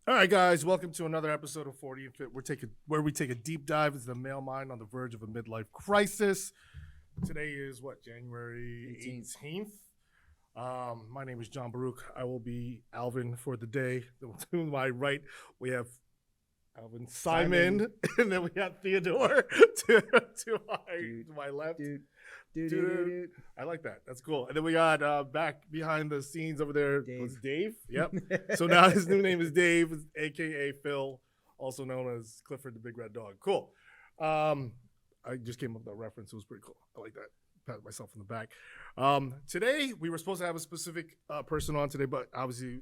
All right, guys, welcome to another episode of 40 and Fit. Where we take a deep dive into the male mind on the verge of a midlife crisis. Today is what, January 18th? My name is John Baruch. I will be Alvin for the day. To my right, we have Alvin Simon. And then we have Theodore to my left. Dude. I like that. That's cool. And then we got back behind the scenes over there was Dave. Yep. So now his new name is Dave, aka Phil, also known as Clifford the Big Red Dog. Cool. I just came up with that reference. It was pretty cool. I like that. Pat myself in the back. Today we were supposed to have a specific person on today, but obviously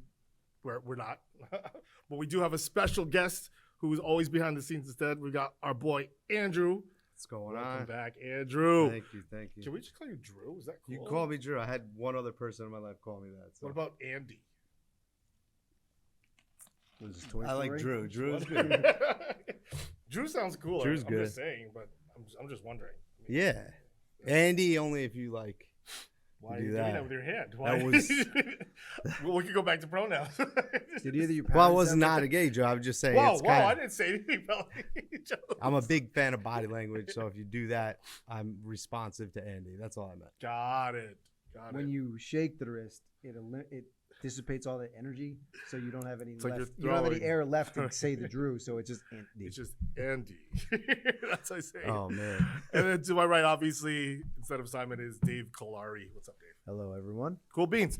we're not. But we do have a special guest who is always behind the scenes instead. We got our boy Andrew. What's going Welcome on? back, Andrew. Thank you. Can we just call you Drew? Is that cool? You call me Drew. I had one other person in my life call me that. So. What about Andy? I like Drew. Drew's good. Drew sounds cooler. Drew's good. I'm just saying, but I'm just wondering. I mean, Yeah. Andy, only if you like. why do are you that. doing that with your hand? Why? That was. Well, we could go back to pronouns. Did either your Well, I parents was have not it? a gay Joe. I was just saying. Whoa, it's whoa! kinda, I didn't say anything about jokes. I'm a big fan of body language, so if you do that, I'm responsive to Andy. That's all I meant. Got it. When you shake the wrist, it dissipates all the energy, so you don't have any It's like left. you're You don't have any throwing- air left to say the Drew, so it's just Andy. It's just Andy. That's how I say it. Oh man. And then to my right, obviously, instead of Simon, is Dave Kolari. What's up, Dave? Hello, everyone. Cool beans.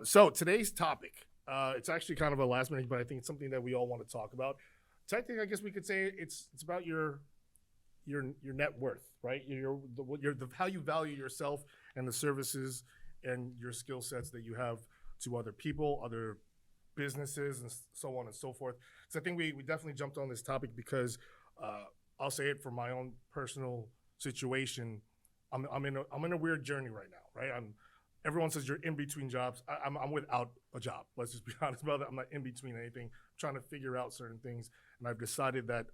So today's topic, it's actually kind of a last minute, but I think it's something that we all want to talk about. Technically, I guess we could say it's about your net worth, right? How you value yourself and the services and your skill sets that you have to other people, other businesses, and so on and so forth. So I think we definitely jumped on this topic because I'll say it from my own personal situation. I'm in a weird journey right now, right? Everyone says you're in between jobs. I'm without a job. Let's just be honest about that. I'm not in between anything. I'm trying to figure out certain things, and I've decided that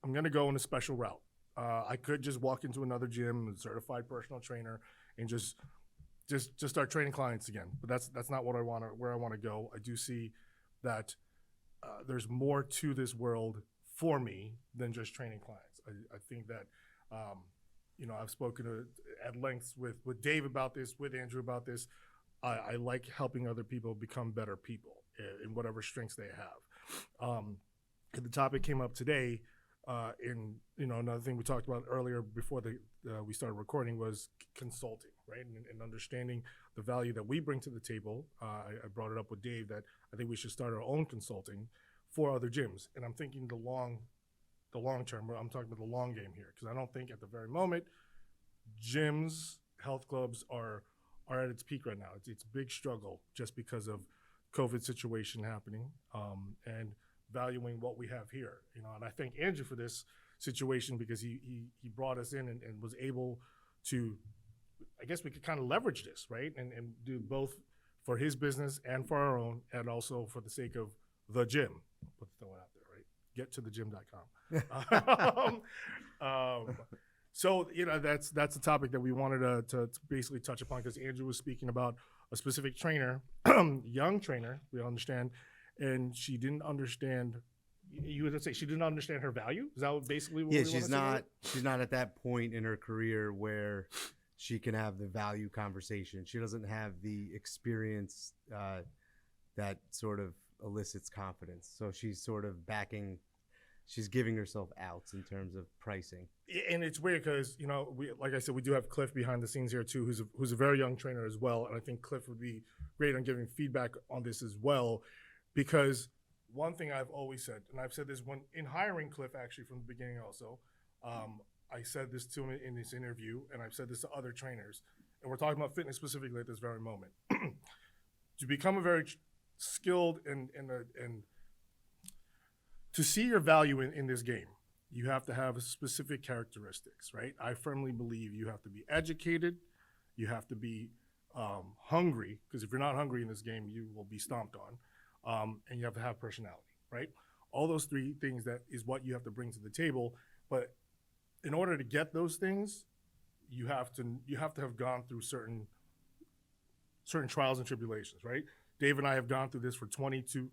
I'm gonna go in a special route. I could just walk into another gym, a certified personal trainer, and just start training clients again. But that's not what where I want to go. I do see that there's more to this world for me than just training clients. I think that I've spoken at length with Dave about this, with Andrew about this. I like helping other people become better people in whatever strengths they have. And the topic came up today. Another thing we talked about earlier before we started recording was consulting, right? And understanding the value that we bring to the table. I brought it up with Dave that I think we should start our own consulting for other gyms. And I'm thinking the long term. I'm talking about the long game here because I don't think at the very moment gyms, health clubs are at its peak right now. It's a big struggle just because of COVID situation happening and valuing what we have here. And I thank Andrew for this situation because he brought us in and was able to, I guess we could kind of leverage this, right? And do both for his business and for our own, and also for the sake of the gym. Put the throw it out there, right? Gettothegym.com. So that's the topic that we wanted to basically touch upon because Andrew was speaking about a specific trainer, young trainer, we understand, and she didn't understand. You would say she didn't understand her value. Is that basically what? Yeah, we she's wanna say? she's not at that point in her career where she can have the value conversation. She doesn't have the experience that sort of elicits confidence. So she's sort of she's giving herself outs in terms of pricing. And it's weird because like I said, we do have Cliff behind the scenes here too, who's a very young trainer as well, and I think Cliff would be great on giving feedback on this as well, because one thing I've always said, and I've said this when in hiring Cliff actually from the beginning also, I said this to him in this interview, and I've said this to other trainers, and we're talking about fitness specifically at this very moment. To become a very skilled and to see your value in this game, you have to have specific characteristics, right? I firmly believe you have to be educated, you have to be hungry, because if you're not hungry in this game, you will be stomped on, and you have to have personality, right? All those three things, that is what you have to bring to the table. But in order to get those things, you have to have gone through certain trials and tribulations, right? Dave and I have gone through this for 22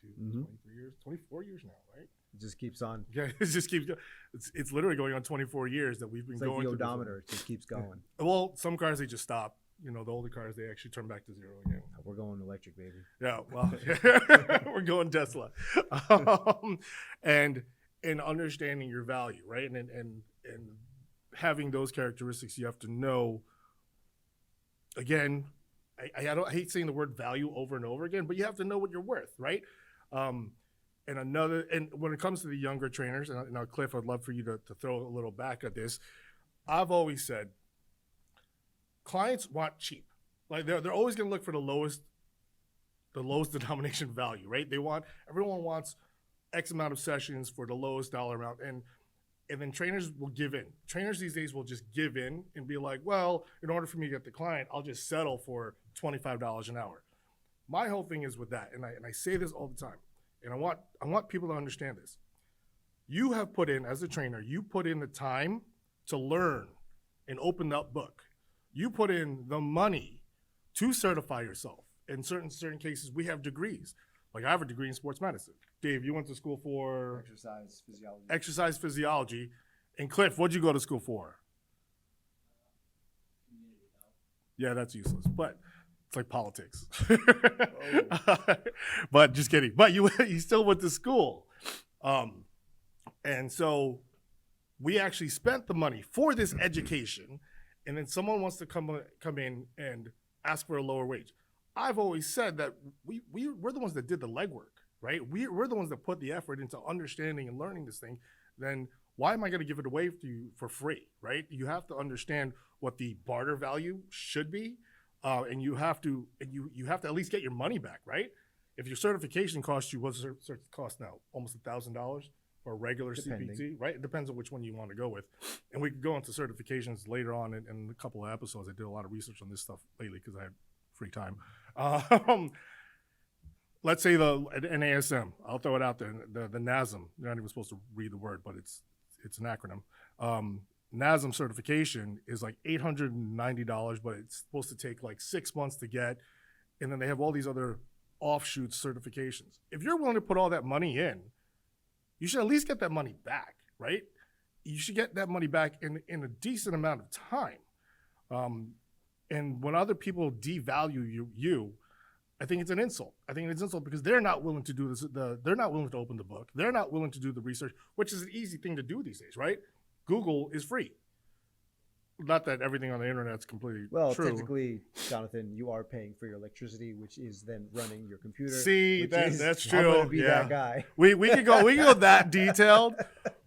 Mhm. 23 years, 24 years now, right? It just keeps on. Yeah, it just keeps going. It's literally going on 24 years that we've been It's like going the through this. odometer. It just keeps going. Well, some cars, they just stop. You know, the older cars, they actually turn back to zero again. We're going electric, baby. Yeah, well, we're going Tesla. And understanding your value, right? And having those characteristics, you have to know, again, I hate saying the word value over and over again, but you have to know what you're worth, right? And when it comes to the younger trainers, and now Cliff, I'd love for you to throw a little back at this. I've always said, clients want cheap. Like they're always going to look for the lowest denomination value, right? Everyone wants X amount of sessions for the lowest dollar amount, and then trainers will give in. Trainers these days will just give in and be like, well, in order for me to get the client, I'll just settle for $25 an hour. My whole thing is with that, and I say this all the time, and I want people to understand this. You have put in, as a trainer, you put in the time to learn and open that book. You put in the money to certify yourself. In certain cases, we have degrees. Like I have a degree in sports medicine. Dave, you went to school for Exercise physiology. exercise physiology. And Cliff, what'd you go to school for? Yeah, that's useless, but it's like politics. But just kidding. But you still went to school. And so we actually spent the money for this education, and then someone wants to come in and ask for a lower wage. I've always said that we're the ones that did the legwork, right? We're the ones that put the effort into understanding and learning this thing. Then why am I going to give it away to you for free, right? You have to understand what the barter value should be, and you have to at least get your money back, right? If your certification costs you, what's it cost now? Almost $1,000 for a regular Depending. CPT, right? It depends on which one you want to go with. And we could go into certifications later on in a couple of episodes. I did a lot of research on this stuff lately because I had free time. Let's say the NASM. I'll throw it out there. The NASM. You're not even supposed to read the word, but it's an acronym. NASM certification is like $890, but it's supposed to take like 6 months to get. And then they have all these other offshoot certifications. If you're willing to put all that money in, you should at least get that money back, right? You should get that money back in a decent amount of time. And when other people devalue you, I think it's an insult. I think it's an insult because they're not willing to do this. They're not willing to open the book. They're not willing to do the research, which is an easy thing to do these days, right? Google is free. Not that everything on the internet is completely true. Technically, Jonathan, you are paying for your electricity, which is then running your computer. See, that's true. I'm gonna be that guy. We can go that detailed,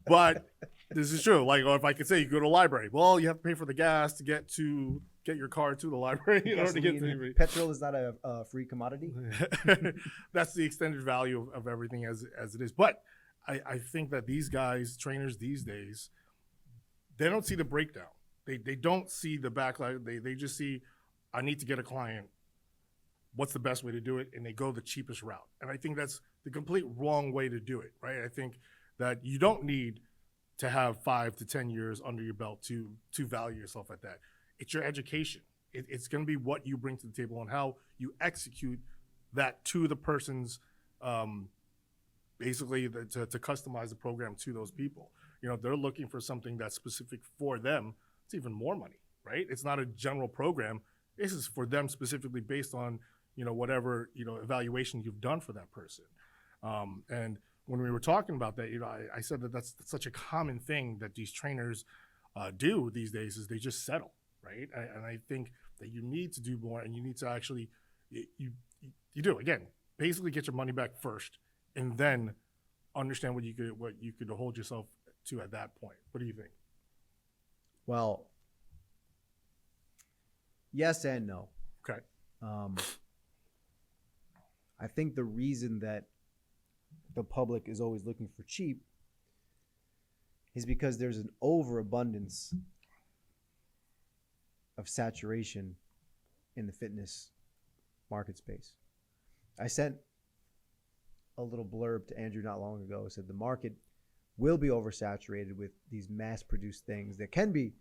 but this is true. Like, or if I could say you go to a library, well, you have to pay for the gas to get your car to the library in order to get to petrol is not a free commodity. That's the extended value of everything as it is. But I think that these guys, trainers these days, they don't see the breakdown. They don't see the backlight. They just see, I need to get a client. What's the best way to do it? And they go the cheapest route. And I think that's the complete wrong way to do it, right? I think that you don't need to have 5 to 10 years under your belt to value yourself at that. It's your education. It's going to be what you bring to the table and how you execute that to the person's, basically to customize the program to those people. You know, they're looking for something that's specific for them. It's even more money, right? It's not a general program. This is for them specifically based on, whatever, evaluation you've done for that person. And when we were talking about that, I said that that's such a common thing that these trainers do these days is they just settle, right? And I think that you need to do more, and you need to actually, you do, again, basically get your money back first, and then understand what you could hold yourself to at that point. What do you think? Well, yes and no. Okay. I think the reason that the public is always looking for cheap is because there's an overabundance of saturation in the fitness market space. I sent a little blurb to Andrew not long ago. It said the market will be oversaturated with these mass-produced things that can be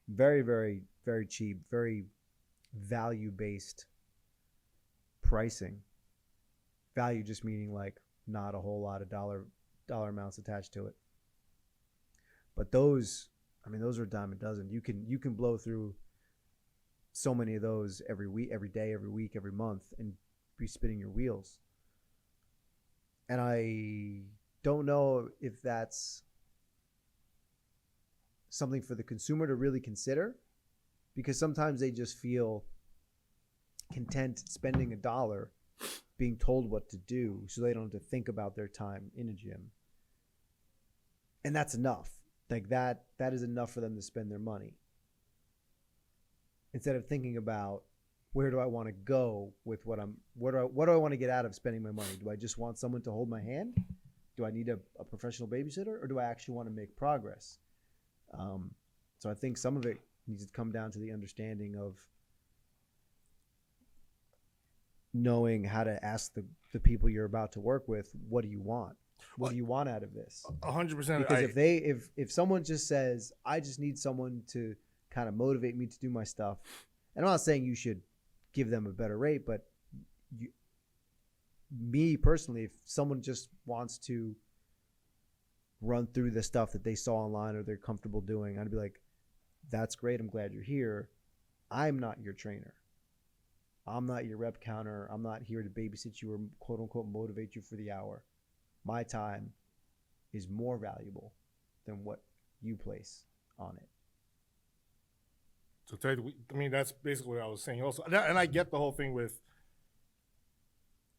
very, very, very cheap, very value-based pricing. Value just meaning like not a whole lot of dollar amounts attached to it. But those are a dime a dozen. You can blow through so many of those every week, every day, every week, every month, and be spinning your wheels. And I don't know if that's something for the consumer to really consider, because sometimes they just feel content spending $1 being told what to do, so they don't have to think about their time in a gym. And that's enough. Like that is enough for them to spend their money, instead of thinking about, where do I want to go with what do I want to get out of spending my money? Do I just want someone to hold my hand? Do I need a professional babysitter, or do I actually want to make progress? So I think some of it needs to come down to the understanding of knowing how to ask the people you're about to work with, what do you want? What do you want out of this? 100%. Because if someone just says, I just need someone to kind of motivate me to do my stuff, and I'm not saying you should give them a better rate, but me personally, if someone just wants to run through the stuff that they saw online or they're comfortable doing, I'd be like, that's great. I'm glad you're here. I'm not your trainer. I'm not your rep counter. I'm not here to babysit you or quote unquote motivate you for the hour. My time is more valuable than what you place on it. So I mean, that's basically what I was saying also. And I get the whole thing with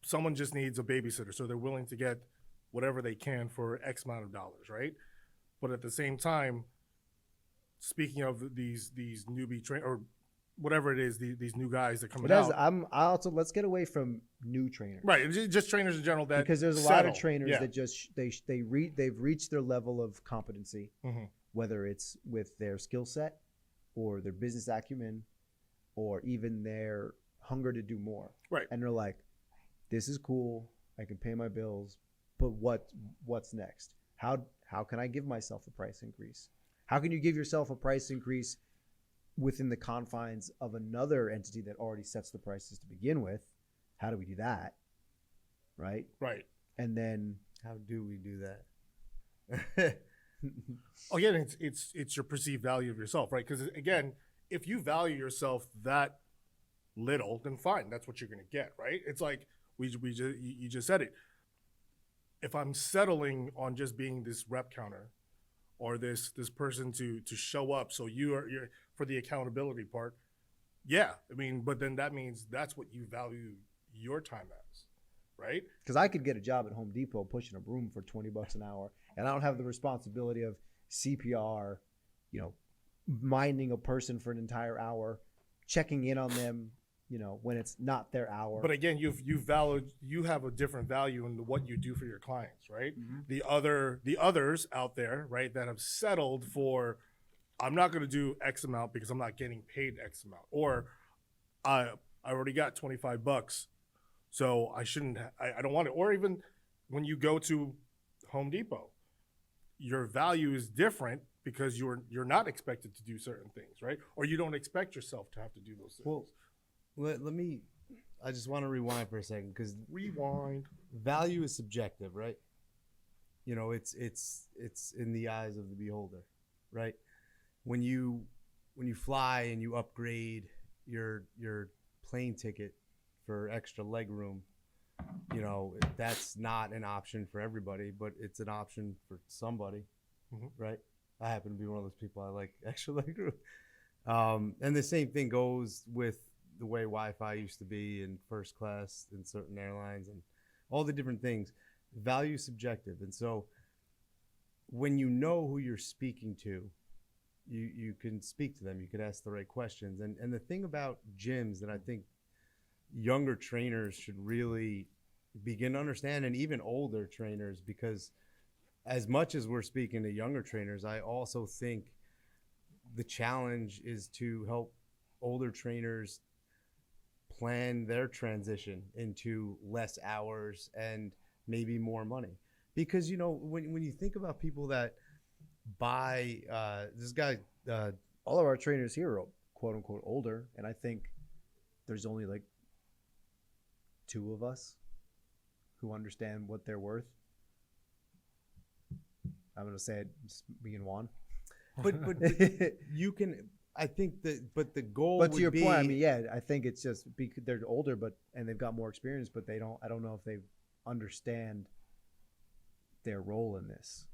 someone just needs a babysitter, so they're willing to get whatever they can for X amount of dollars, right? But at the same time, speaking of these newbie train or whatever it is, these new guys that coming out. I also, let's get away from new trainers, right? Just trainers in general, that because there's a lot of trainers that just they've reached their level of competency, whether it's with their skill set or their business acumen or even their hunger to do more, right? And they're like, this is cool, I can pay my bills, but what's next? How can I give myself a price increase? How can you give yourself a price increase within the confines of another entity that already sets the prices to begin with? How do we do that? Right? Right. And then how do we do that? Again, it's your perceived value of yourself, right? Because again, if you value yourself that little, then fine, that's what you're going to get, right? It's like you just said it. If I'm settling on just being this rep counter or this person to show up, so you're for the accountability part, yeah. I mean, but then that means that's what you value your time as, right? Because I could get a job at Home Depot pushing a broom for $20 an hour, and I don't have the responsibility of CPR, minding a person for an entire hour, checking in on them, when it's not their hour. But again, you have a different value in what you do for your clients, right? Mm-hmm. The others out there, right, that have settled for, I'm not going to do X amount because I'm not getting paid X amount, or I already got $25, so I shouldn't. I don't want it. Or even when you go to Home Depot, your value is different because you're not expected to do certain things, right? Or you don't expect yourself to have to do those things. Well, I just want to rewind for a second, because rewind. Value is subjective, right? It's in the eyes of the beholder, right? When you fly and you upgrade your plane ticket for extra leg room, that's not an option for everybody, but it's an option for somebody, right? I happen to be one of those people. I like extra leg room. And the same thing goes with the way Wi-Fi used to be in first class in certain airlines and all the different things. Value is subjective. And so when you know who you're speaking to, you can speak to them. You can ask the right questions. And the thing about gyms that I think younger trainers should really begin to understand, and even older trainers, because as much as we're speaking to younger trainers, I also think the challenge is to help older trainers plan their transition into less hours and maybe more money. Because, when you think about people that buy, this guy, all of our trainers here are quote unquote older, and I think there's only like 2 of us who understand what they're worth. I'm going to say it, me and Juan. But you can. I think that, but the goal. But to would your be, point, I mean, yeah, I think it's just because they're older, and they've got more experience, but they don't. I don't know if they understand their role in this.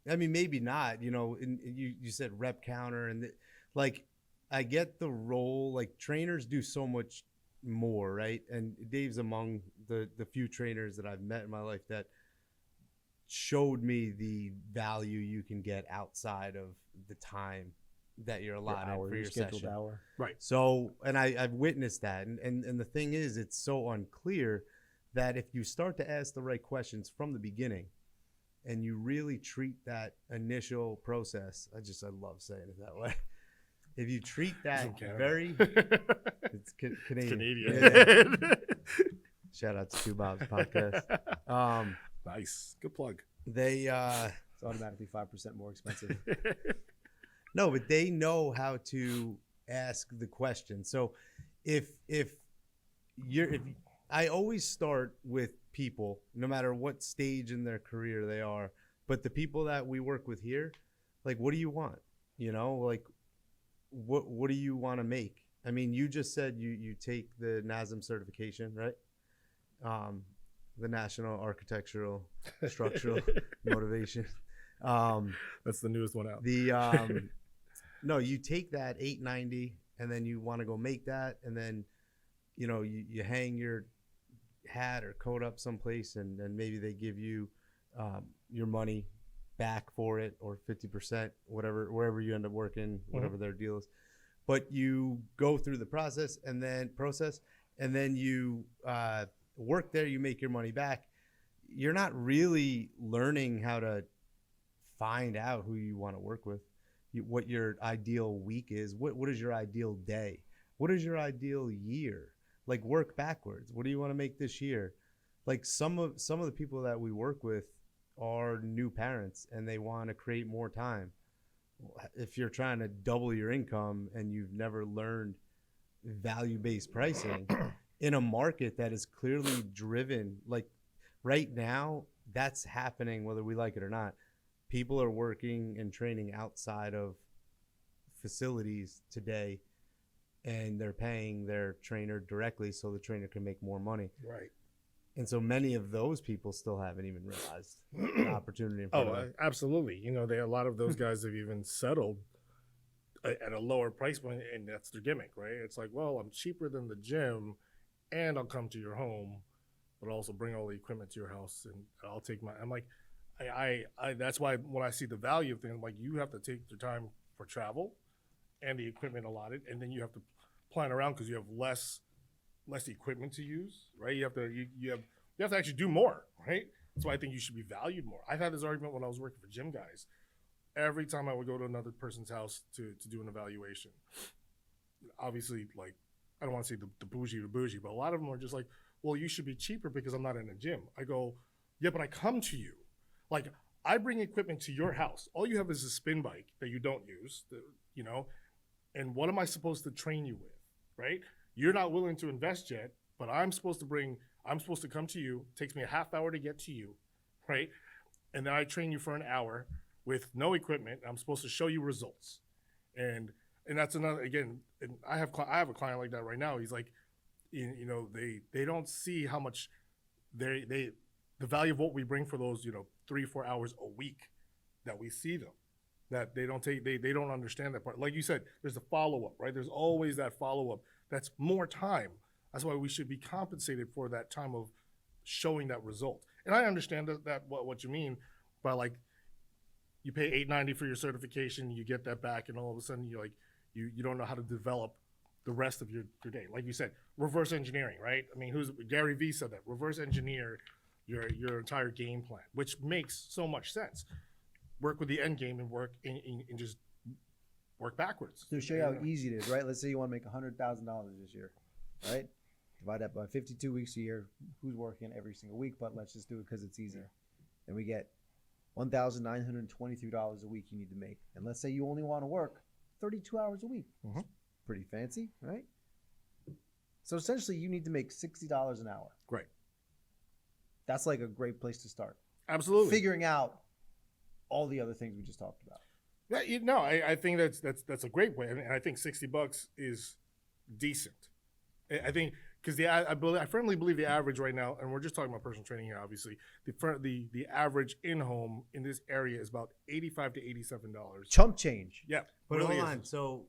I mean, maybe not. You know, you said rep counter, and like, I get the role. Like trainers do so much more, right? And Dave's among the few trainers that I've met in my life that showed me the value you can get outside of the time that you're allotted for your scheduled session. hour. Right. So, and I've witnessed that. And the thing is, it's so unclear that if you start to ask the right questions from the beginning and you really treat that initial process, I love saying it that way. If you treat that very, it's Canadian. Canadian. Yeah. Shout out to Two Bob's podcast. Nice. Good plug. They, It's automatically 5% more expensive. no, but they know how to ask the question. So if I always start with people, no matter what stage in their career they are, but the people that we work with here, like, what do you want? You know, like, what do you want to make? I mean, you just said you take the NASM certification, right? The National Architectural Structural Motivation. That's the newest one out. No, you take that 890 and then you want to go make that, and then you hang your hat or coat up someplace, and then maybe they give you your money back for it, or 50%, wherever you end up working, whatever their deal is. But you go through the process, and then you work there, you make your money back. You're not really learning how to find out who you want to work with, what your ideal week is, what is your ideal day, what is your ideal year. Like, work backwards. What do you want to make this year? Like, some of the people that we work with are new parents and they want to create more time. If you're trying to double your income and you've never learned value-based pricing in a market that is clearly driven, like right now, that's happening whether we like it or not. People are working and training outside of facilities today, and they're paying their trainer directly so the trainer can make more money. Right. And so many of those people still haven't even realized the opportunity in front of them. Absolutely. You know, a lot of those guys have even settled at a lower price point, and that's their gimmick, right? It's like, well, I'm cheaper than the gym, and I'll come to your home, but also bring all the equipment to your house, and I'll take I'm like, I that's why when I see the value of things, I'm like, you have to take the time for travel and the equipment allotted, and then you have to plan around because you have less equipment to use, right? You have to actually do more, right? That's why I think you should be valued more. I've had this argument when I was working for gym guys. Every time I would go to another person's house to do an evaluation, obviously, like, I don't want to say the bougie, but a lot of them are just like, well, you should be cheaper because I'm not in a gym. I go, yeah, but I come to you. Like, I bring equipment to your house. All you have is a spin bike that you don't use, and what am I supposed to train you with, right? You're not willing to invest yet, but I'm supposed to come to you. It takes me a half hour to get to you, right? And then I train you for an hour with no equipment. I'm supposed to show you results. And that's another, again, and I have a client like that right now. He's like, they don't see how much the value of what we bring for those, 3-4 hours a week that we see them. That they don't understand that part. Like you said, there's a follow-up, right? There's always that follow-up. That's more time. That's why we should be compensated for that time of showing that result. And I understand that what you mean by, like, you pay $890 for your certification, you get that back, and all of a sudden you're like, you don't know how to develop the rest of your day. Like you said, reverse engineering, right? I mean, Gary Vee said that. Reverse engineer your entire game plan, which makes so much sense. Work with the end game and work and just work backwards. To show you how easy it is, right? Let's say you want to make $100,000 this year, right? Divide that by 52 weeks a year. Who's working every single week? But let's just do it because it's easier. And we get $1,923 a week you need to make. And let's say you only want to work 32 hours a week. Mm-hmm. Pretty fancy, right? So essentially you need to make $60 an hour. Right. That's like a great place to start. Absolutely. Figuring out all the other things we just talked about. Yeah, no, I think that's a great way, and I think $60 is decent. I think because I firmly believe the average right now, and we're just talking about personal training here, obviously. The average in home in this area is about $85 to $87. Chump change. Yeah, But really hold is. on. So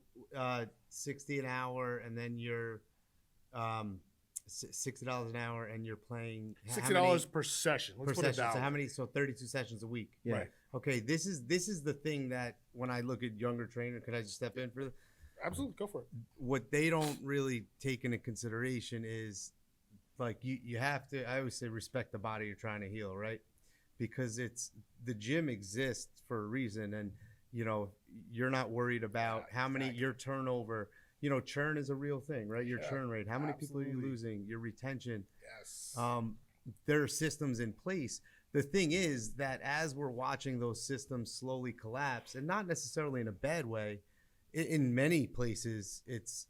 60 an hour, and then you're $60 an hour, and you're playing $60 per session. Let's per put it session. that So way. how many? So 32 sessions a week. Yeah. Right. Okay. This is the thing that when I look at younger trainers, could I just step in for this? Absolutely, go for it. What they don't really take into consideration is like you have to, I always say, respect the body you're trying to heal, right? Because the gym exists for a reason, and you're not worried about how many your turnover. Churn is a real thing, right? Your churn rate, how many people are you losing, your retention. Yes. There are systems in place. The thing is that as we're watching those systems slowly collapse, and not necessarily in a bad way, in many places it's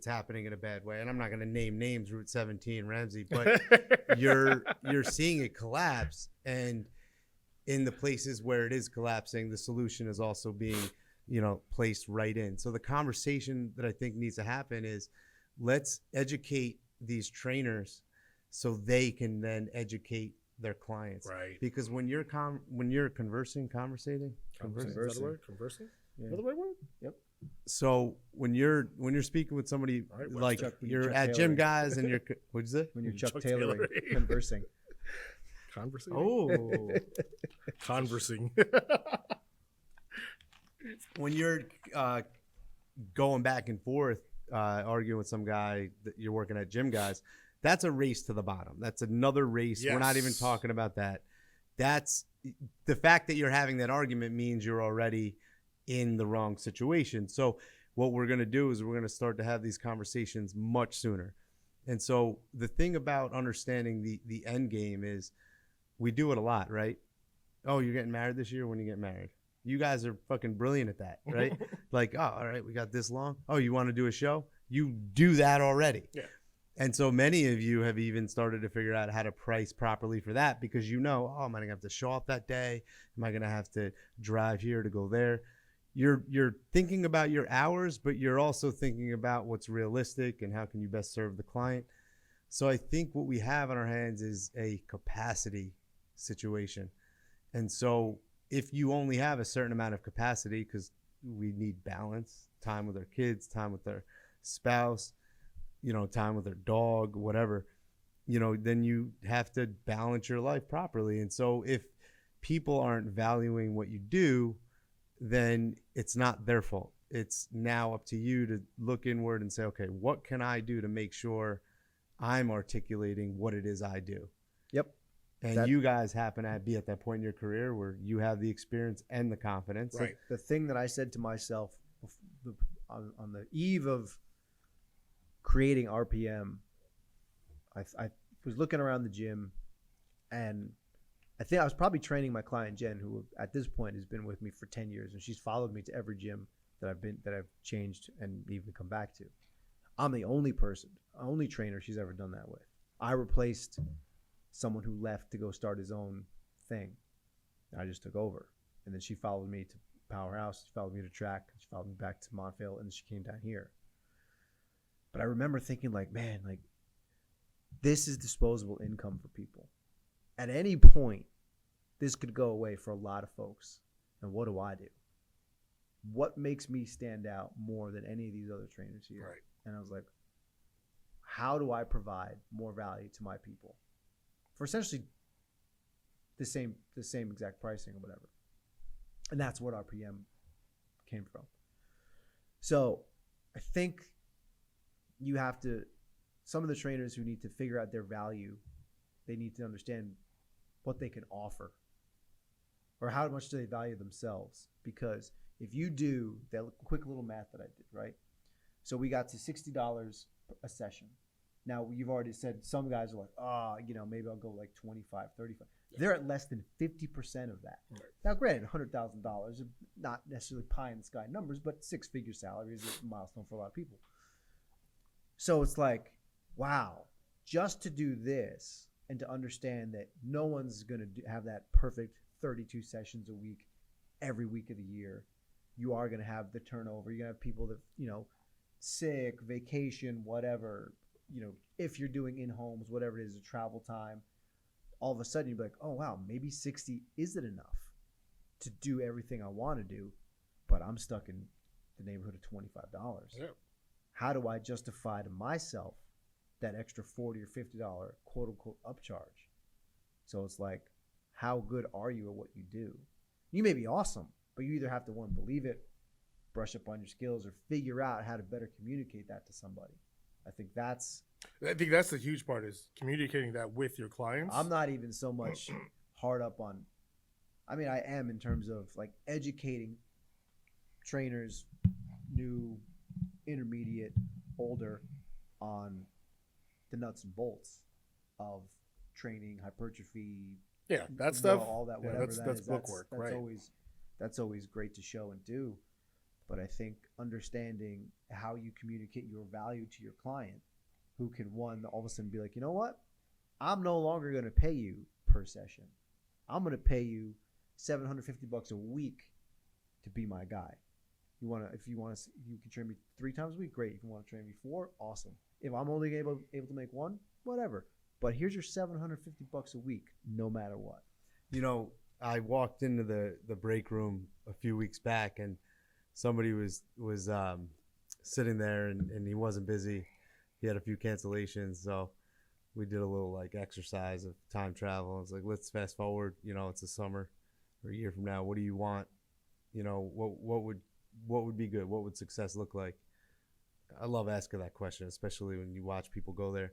happening in a bad way. And I'm not going to name names, Route 17, Ramsey, but you're seeing it collapse. And in the places where it is collapsing, the solution is also being placed right in. So the conversation that I think needs to happen is, let's educate these trainers so they can then educate their clients. Right. Because when you're conversing, is that a word? Conversing? Yeah. Is that the right word? Yep. So when you're speaking with somebody, All right, like Chuck- you're Chuck at Taylor. gym guys and what'd you say? When you're Chuck Chuck Tailoring, Taylor. conversing. Conversing? Oh, Conversing. when you're going back and forth, arguing with some guy that you're working at gym guys, that's a race to the bottom. That's another race. We're not even Yes. talking about that. That's the fact that you're having that argument means you're already in the wrong situation. So what we're going to do is we're going to start to have these conversations much sooner. And so the thing about understanding the end game is we do it a lot, right? Oh, you're getting married this year? When you get married? You guys are fucking brilliant at that, right? Like, oh, all right, we got this long. Oh, you want to do a show? You do that already. Yeah. And so many of you have even started to figure out how to price properly for that, because oh, am I going to have to show up that day? Am I going to have to drive here to go there? You're thinking about your hours, but you're also thinking about what's realistic and how can you best serve the client. So I think what we have on our hands is a capacity situation. And so if you only have a certain amount of capacity, because we need balance, time with our kids, time with our spouse, time with our dog, whatever, then you have to balance your life properly. And so if people aren't valuing what you do, then it's not their fault. It's now up to you to look inward and say, okay, what can I do to make sure I'm articulating what it is I do? Yep. And you guys happen to be at that point in your career where you have the experience and the confidence. Right. The thing that I said to myself on the eve of creating RPM, I was looking around the gym, and I think I was probably training my client Jen, who at this point has been with me for 10 years, and she's followed me to every gym that I've changed and even come back to. I'm the only trainer she's ever done that with. I replaced someone who left to go start his own thing. I just took over. And then she followed me to Powerhouse, she followed me to track, she followed me back to Montvale, and she came down here. But I remember thinking, like, man, like, this is disposable income for people. At any point, this could go away for a lot of folks. And what do I do? What makes me stand out more than any of these other trainers here? Right. And I was like, how do I provide more value to my people for essentially the same exact pricing or whatever? And that's what RPM came from. So I think you have to, some of the trainers who need to figure out their value, they need to understand what they can offer or how much do they value themselves. Because if you do that quick little math that I did, right? So we got to $60 a session. Now, you've already said some guys are like, maybe I'll go like 25, 35. Yeah. They're at less than 50% of that. Right. Now, granted, $100,000, not necessarily pie in the sky numbers, but six-figure salary is a milestone for a lot of people. So it's like, wow, just to do this, and to understand that no one's going to have that perfect 32 sessions a week every week of the year. You are going to have the turnover. You're going to have people that, sick, vacation, whatever, if you're doing in-homes, whatever it is, a travel time, all of a sudden you'd be like, oh, wow, maybe 60 isn't enough to do everything I want to do, but I'm stuck in the neighborhood of $25. Yeah. How do I justify to myself that extra $40 or $50 quote unquote upcharge? So it's like, how good are you at what you do? You may be awesome, but you either have to, one, believe it, brush up on your skills, or figure out how to better communicate that to somebody. I think that's the huge part, is communicating that with your clients. I'm not even so much hard up on, I mean, I am in terms of like educating trainers, new, intermediate, older, on the nuts and bolts of training, hypertrophy. Yeah, that stuff. All that, yeah, whatever that's is. book work, right? That's always great to show and do. But I think understanding how you communicate your value to your client, who can, one, all of a sudden be like, you know what? I'm no longer going to pay you per session. I'm going to pay you $750 a week to be my guy. You can train me 3 times a week, great. If you want to train me 4, awesome. If I'm only able to make 1, whatever. But here's your $750 a week, no matter what. I walked into the break room a few weeks back, and somebody was sitting there, and he wasn't busy. He had a few cancellations, so we did a little like exercise of time travel. It's like, let's fast forward. It's the summer, or a year from now. What do you want? What would be good? What would success look like? I love asking that question, especially when you watch people go there.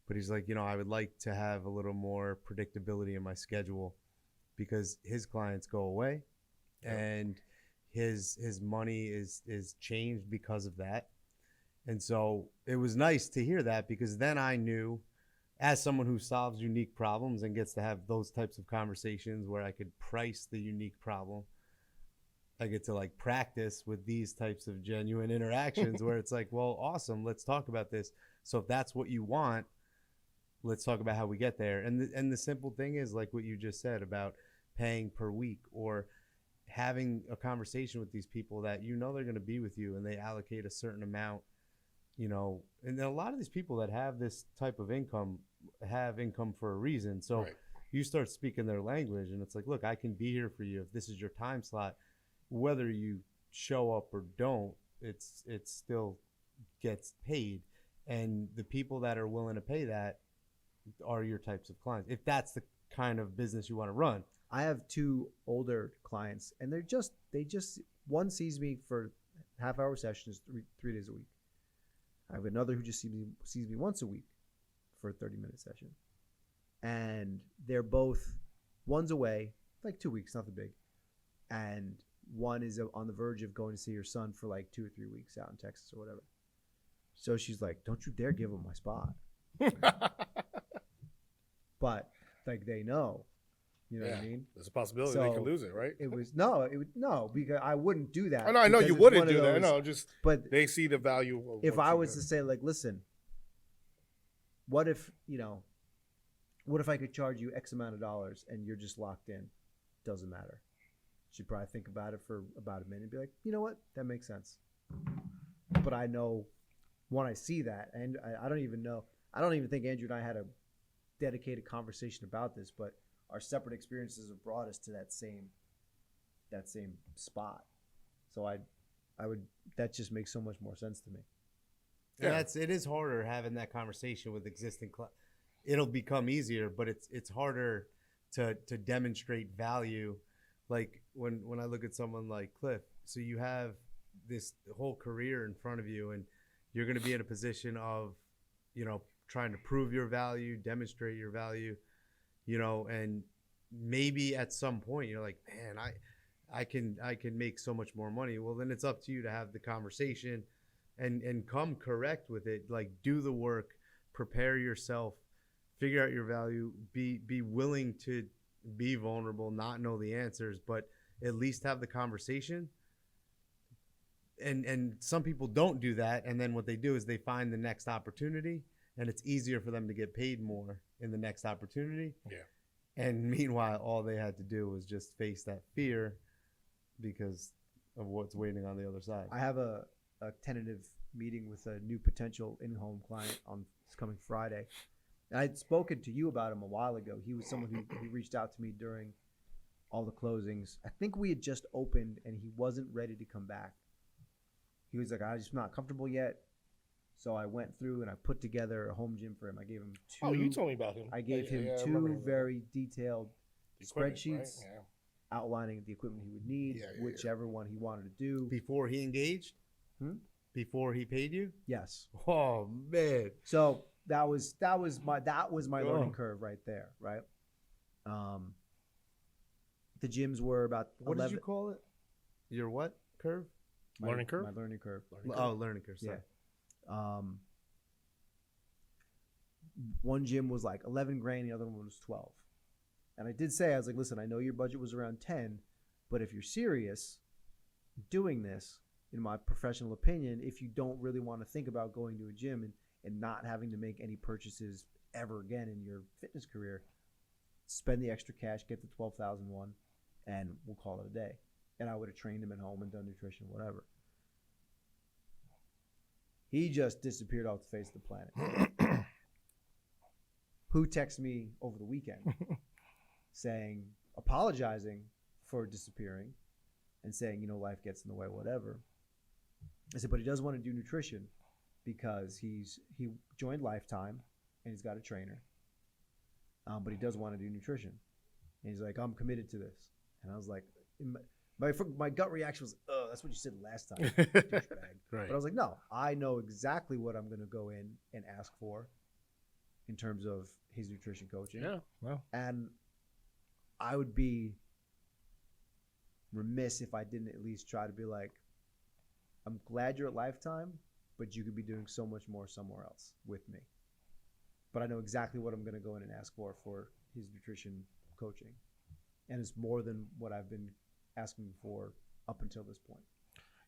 But he's like, I would like to have a little more predictability in my schedule, because his clients go away, and his money is changed because of that. And so it was nice to hear that, because then I knew, as someone who solves unique problems and gets to have those types of conversations where I could price the unique problem, I get to like practice with these types of genuine interactions where it's like, well, awesome, let's talk about this. So if that's what you want, let's talk about how we get there. And the simple thing is, like what you just said about paying per week, or having a conversation with these people that they're going to be with you, and they allocate a certain amount, and then a lot of these people that have this type of income have income for a reason. So right. You start speaking their language, and it's like, look, I can be here for you if this is your time slot. Whether you show up or don't, it still gets paid. And the people that are willing to pay that are your types of clients, if that's the kind of business you want to run. I have 2 older clients, and they just one sees me for half-hour sessions 3 days a week. I have another who just sees me once a week for a 30-minute session. And they're both, one's away, like 2 weeks, nothing big. And one is on the verge of going to see her son for like 2 or 3 weeks out in Texas or whatever. So she's like, don't you dare give him my spot. But like, they know, what I mean? There's a possibility they could lose it, right? No, because I wouldn't do that. I know you wouldn't do that. But they see the value of if I was to say, like, listen, what if I could charge you X amount of dollars and you're just locked in? Doesn't matter. She'd probably think about it for about a minute and be like, you know what? That makes sense. But I know when I see that, and I don't even think Andrew and I had a dedicated conversation about this, but our separate experiences have brought us to that same spot. So that just makes so much more sense to me. Yeah. And it is harder having that conversation with existing clients. It'll become easier, but it's harder to demonstrate value. Like when I look at someone like Cliff, so you have this whole career in front of you, and you're going to be in a position of, trying to prove your value, demonstrate your value, and maybe at some point you're like, man, I can make so much more money. Well, then it's up to you to have the conversation and come correct with it. Like, do the work, prepare yourself, figure out your value, be willing to be vulnerable, not know the answers, but at least have the conversation. And some people don't do that, and then what they do is they find the next opportunity and it's easier for them to get paid more in the next opportunity. Yeah. And meanwhile, all they had to do was just face that fear because of what's waiting on the other side. I have a tentative meeting with a new potential in-home client on this coming Friday. And I'd spoken to you about him a while ago. He was someone who reached out to me during all the closings. I think we had just opened and he wasn't ready to come back. He was like, I'm just not comfortable yet. So I went through and I put together a home gym for him. I gave him two. Oh, you told me about him. I gave him I remember two him. very detailed Equipment, spreadsheets right? outlining the equipment he would need, whichever one he wanted to do. Before he engaged? Before he paid you? Yes. Oh man. So that was my learning curve right there, right? The gyms were about What 11. did you call it? Your what curve? Learning curve? My learning curve. Learning curve. Sorry. Yeah. One gym was like 11 grand, the other one was 12. And I did say, I was like, listen, I know your budget was around 10, but if you're serious doing this, in my professional opinion, if you don't really want to think about going to a gym and not having to make any purchases ever again in your fitness career, spend the extra cash, get the 12,001, and we'll call it a day. And I would have trained him at home and done nutrition, whatever. He just disappeared off the face of the planet. Who texted me over the weekend apologizing for disappearing and saying, life gets in the way, whatever. I said, but he does want to do nutrition because he joined Lifetime and he's got a trainer. But he does want to do nutrition. And he's like, I'm committed to this. And I was like, my gut reaction was, oh, that's what you said last time. Douchebag. Right. But I was like, no, I know exactly what I'm going to go in and ask for in terms of his nutrition coaching. Yeah. Well. And I would be remiss if I didn't at least try to be like, I'm glad you're at Lifetime, but you could be doing so much more somewhere else with me. But I know exactly what I'm going to go in and ask for his nutrition coaching. And it's more than what I've been asking for up until this point.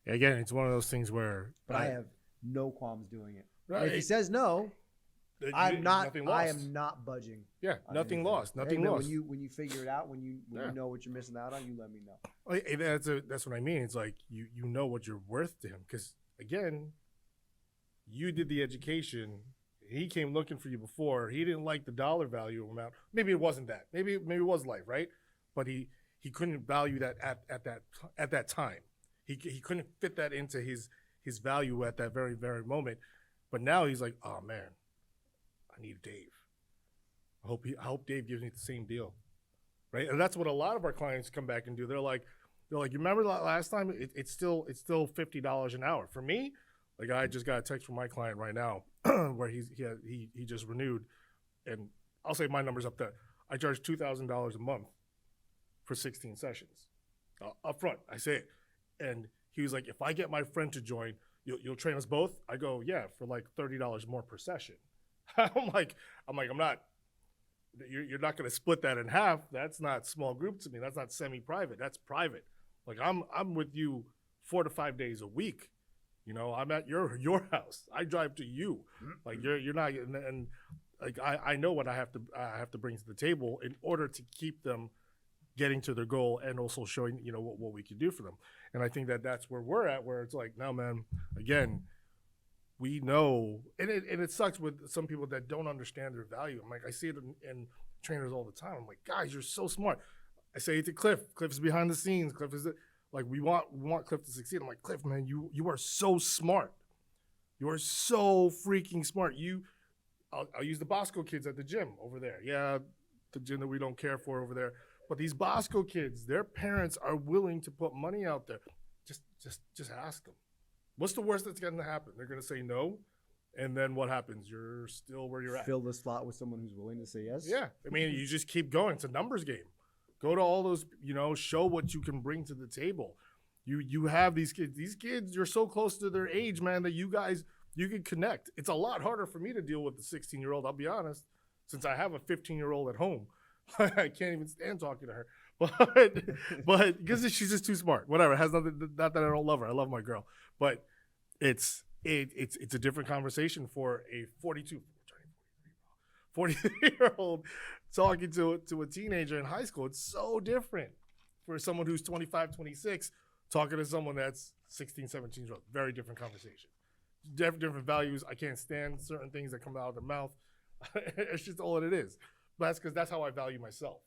Yeah, again, it's one of those things where. But I have no qualms doing it. Right. And if he says no, I am not budging. Yeah, nothing lost. Nothing man, lost. When you figure it out, when you know what you're missing out on, you let me know. That's what I mean. It's like you know what you're worth to him because again, you did the education. He came looking for you before. He didn't like the dollar value amount. Maybe it wasn't that. Maybe it was life, right? But he couldn't value that at that time. He couldn't fit that into his value at that very, very moment. But now he's like, oh man, I need Dave. I hope Dave gives me the same deal, right? And that's what a lot of our clients come back and do. They're like, you remember last time? It's still $50 an hour for me. Like I just got a text from my client right now where he just renewed, and I'll say my number's up there. I charge $2,000 a month for 16 sessions, up front. I say it, and he was like, if I get my friend to join, you'll train us both. I go, yeah, for like $30 more per session. I'm like, I'm not. You're not going to split that in half. That's not small group to me. That's not semi-private. That's private. Like I'm with you 4 to 5 days a week. I'm at your house. I drive to you. Like you're not, and like I know what I have to bring to the table in order to keep them getting to their goal and also showing what we can do for them. And I think that's where we're at, where it's like, no man, again, we know, and it sucks with some people that don't understand their value. I'm like, I see it in trainers all the time. I'm like, guys, you're so smart. I say it to Cliff. Cliff's behind the scenes. Cliff is like, we want Cliff to succeed. I'm like, Cliff, man, you are so smart. You are so freaking smart. I'll use the Bosco kids at the gym over there. Yeah, the gym that we don't care for over there. But these Bosco kids, their parents are willing to put money out there. Just ask them. What's the worst that's going to happen? They're going to say no, and then what happens? You're still where you're at. Fill the slot with someone who's willing to say yes. Yeah, I mean, you just keep going. It's a numbers game. Go to all those, show what you can bring to the table. You have these kids. These kids, you're so close to their age, man, that you can connect. It's a lot harder for me to deal with the 16-year-old, I'll be honest, since I have a 15-year-old at home. I can't even stand talking to her. But because she's just too smart. Whatever. It has nothing, not that I don't love her. I love my girl. But it's a different conversation for a 42, 43-year-old talking to a teenager in high school. It's so different for someone who's 25, 26 talking to someone that's 16, 17 years old. Very different conversation. Different values. I can't stand certain things that come out of their mouth. It's just all it is. But that's because that's how I value myself.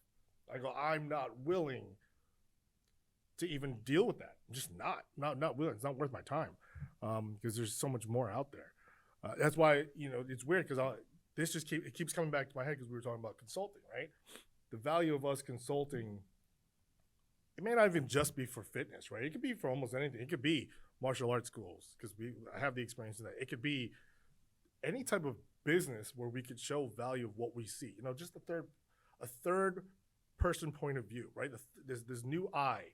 I go, I'm not willing to even deal with that. I'm just not willing. It's not worth my time because there's so much more out there. That's why, it's weird because it keeps coming back to my head because we were talking about consulting, right? The value of us consulting, it may not even just be for fitness, right? It could be for almost anything. It could be martial arts schools because I have the experience in that. It could be any type of business where we could show value of what we see. Just a third person point of view, right? This new eye,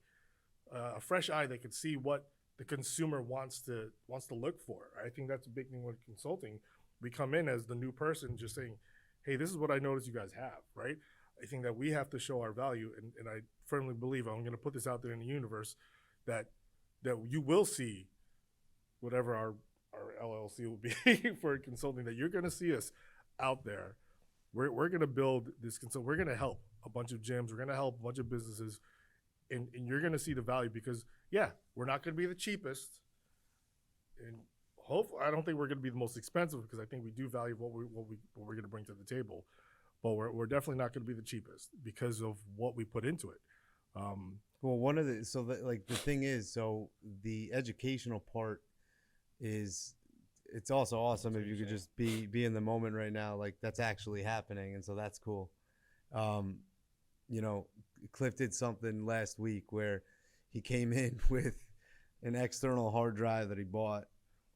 a fresh eye that could see what the consumer wants to look for. I think that's a big thing with consulting. We come in as the new person just saying, hey, this is what I noticed you guys have, right? I think that we have to show our value, and I firmly believe, I'm going to put this out there in the universe, that you will see whatever our LLC will be for consulting, that you're going to see us out there. We're going to build this consult. We're going to help a bunch of gyms. We're going to help a bunch of businesses, and you're going to see the value because, yeah, we're not going to be the cheapest, and hopefully, I don't think we're going to be the most expensive because I think we do value what we're going to bring to the table, but we're definitely not going to be the cheapest because of what we put into it. Well, the thing is, so the educational part it's also awesome if you could just be in the moment right now, like that's actually happening, and so that's cool. Cliff did something last week where he came in with an external hard drive that he bought,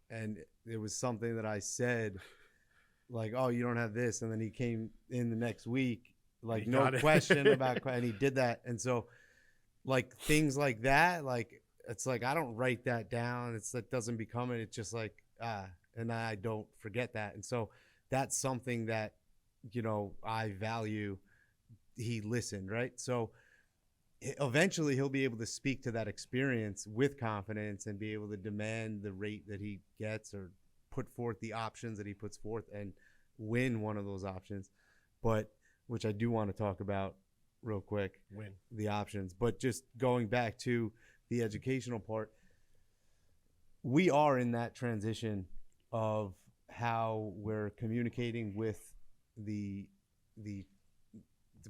and it was something that I said, like, oh, you don't have this, and then he came in the next week, like, no question about, and he did that. And so, like, things like that, like, it's like I don't write that down. It doesn't become it. It's just like, and I don't forget that. And so that's something that, I value. He listened, right? So eventually he'll be able to speak to that experience with confidence and be able to demand the rate that he gets or put forth the options that he puts forth and win one of those options. But which I do want to talk about real quick, win the options. But just going back to the educational part, we are in that transition of how we're communicating with the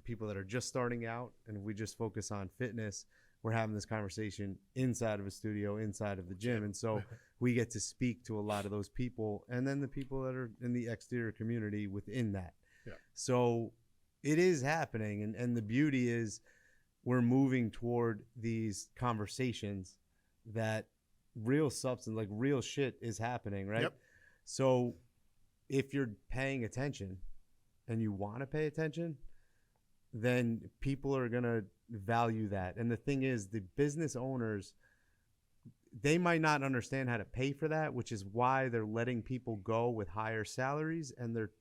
people that are just starting out, and if we just focus on fitness, we're having this conversation inside of a studio, inside of the gym, and so we get to speak to a lot of those people, and then the people that are in the exterior community within that. Yeah. So it is happening, and the beauty is we're moving toward these conversations that real substance, like real shit, is happening, right? Yep. So if you're paying attention and you want to pay attention, then people are going to value that. And the thing is, the business owners, they might not understand how to pay for that, which is why they're letting people go with higher salaries, and they're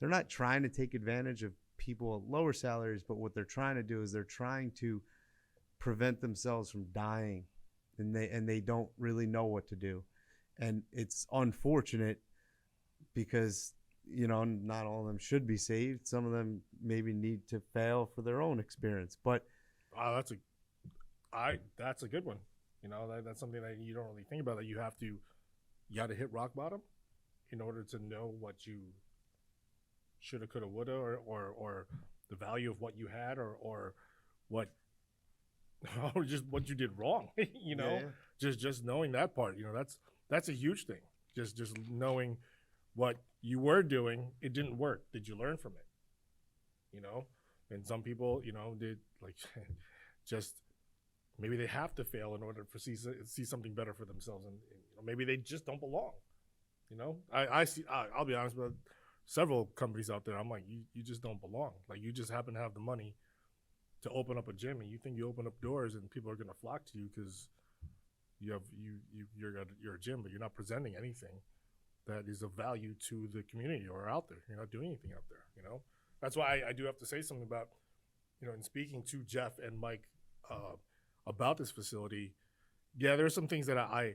not trying to take advantage of people at lower salaries, but what they're trying to do is they're trying to prevent themselves from dying, and they don't really know what to do. And it's unfortunate because not all of them should be saved. Some of them maybe need to fail for their own experience. But that's a good one. That's something that you don't really think about, that you got to hit rock bottom in order to know what you shoulda, coulda, woulda, or the value of what you had, or what, or just what you did wrong. Yeah. Just knowing that part. That's a huge thing. Just knowing what you were doing, it didn't work. Did you learn from it? And some people, did, like, just maybe they have to fail in order to see something better for themselves, and maybe they just don't belong. I see. I'll be honest with several companies out there. I'm like, you just don't belong. Like, you just happen to have the money to open up a gym, and you think you open up doors and people are going to flock to you because you're a gym, but you're not presenting anything that is of value to the community or out there. You're not doing anything out there. That's why I do have to say something about, in speaking to Jeff and Mike about this facility. Yeah, there are some things that I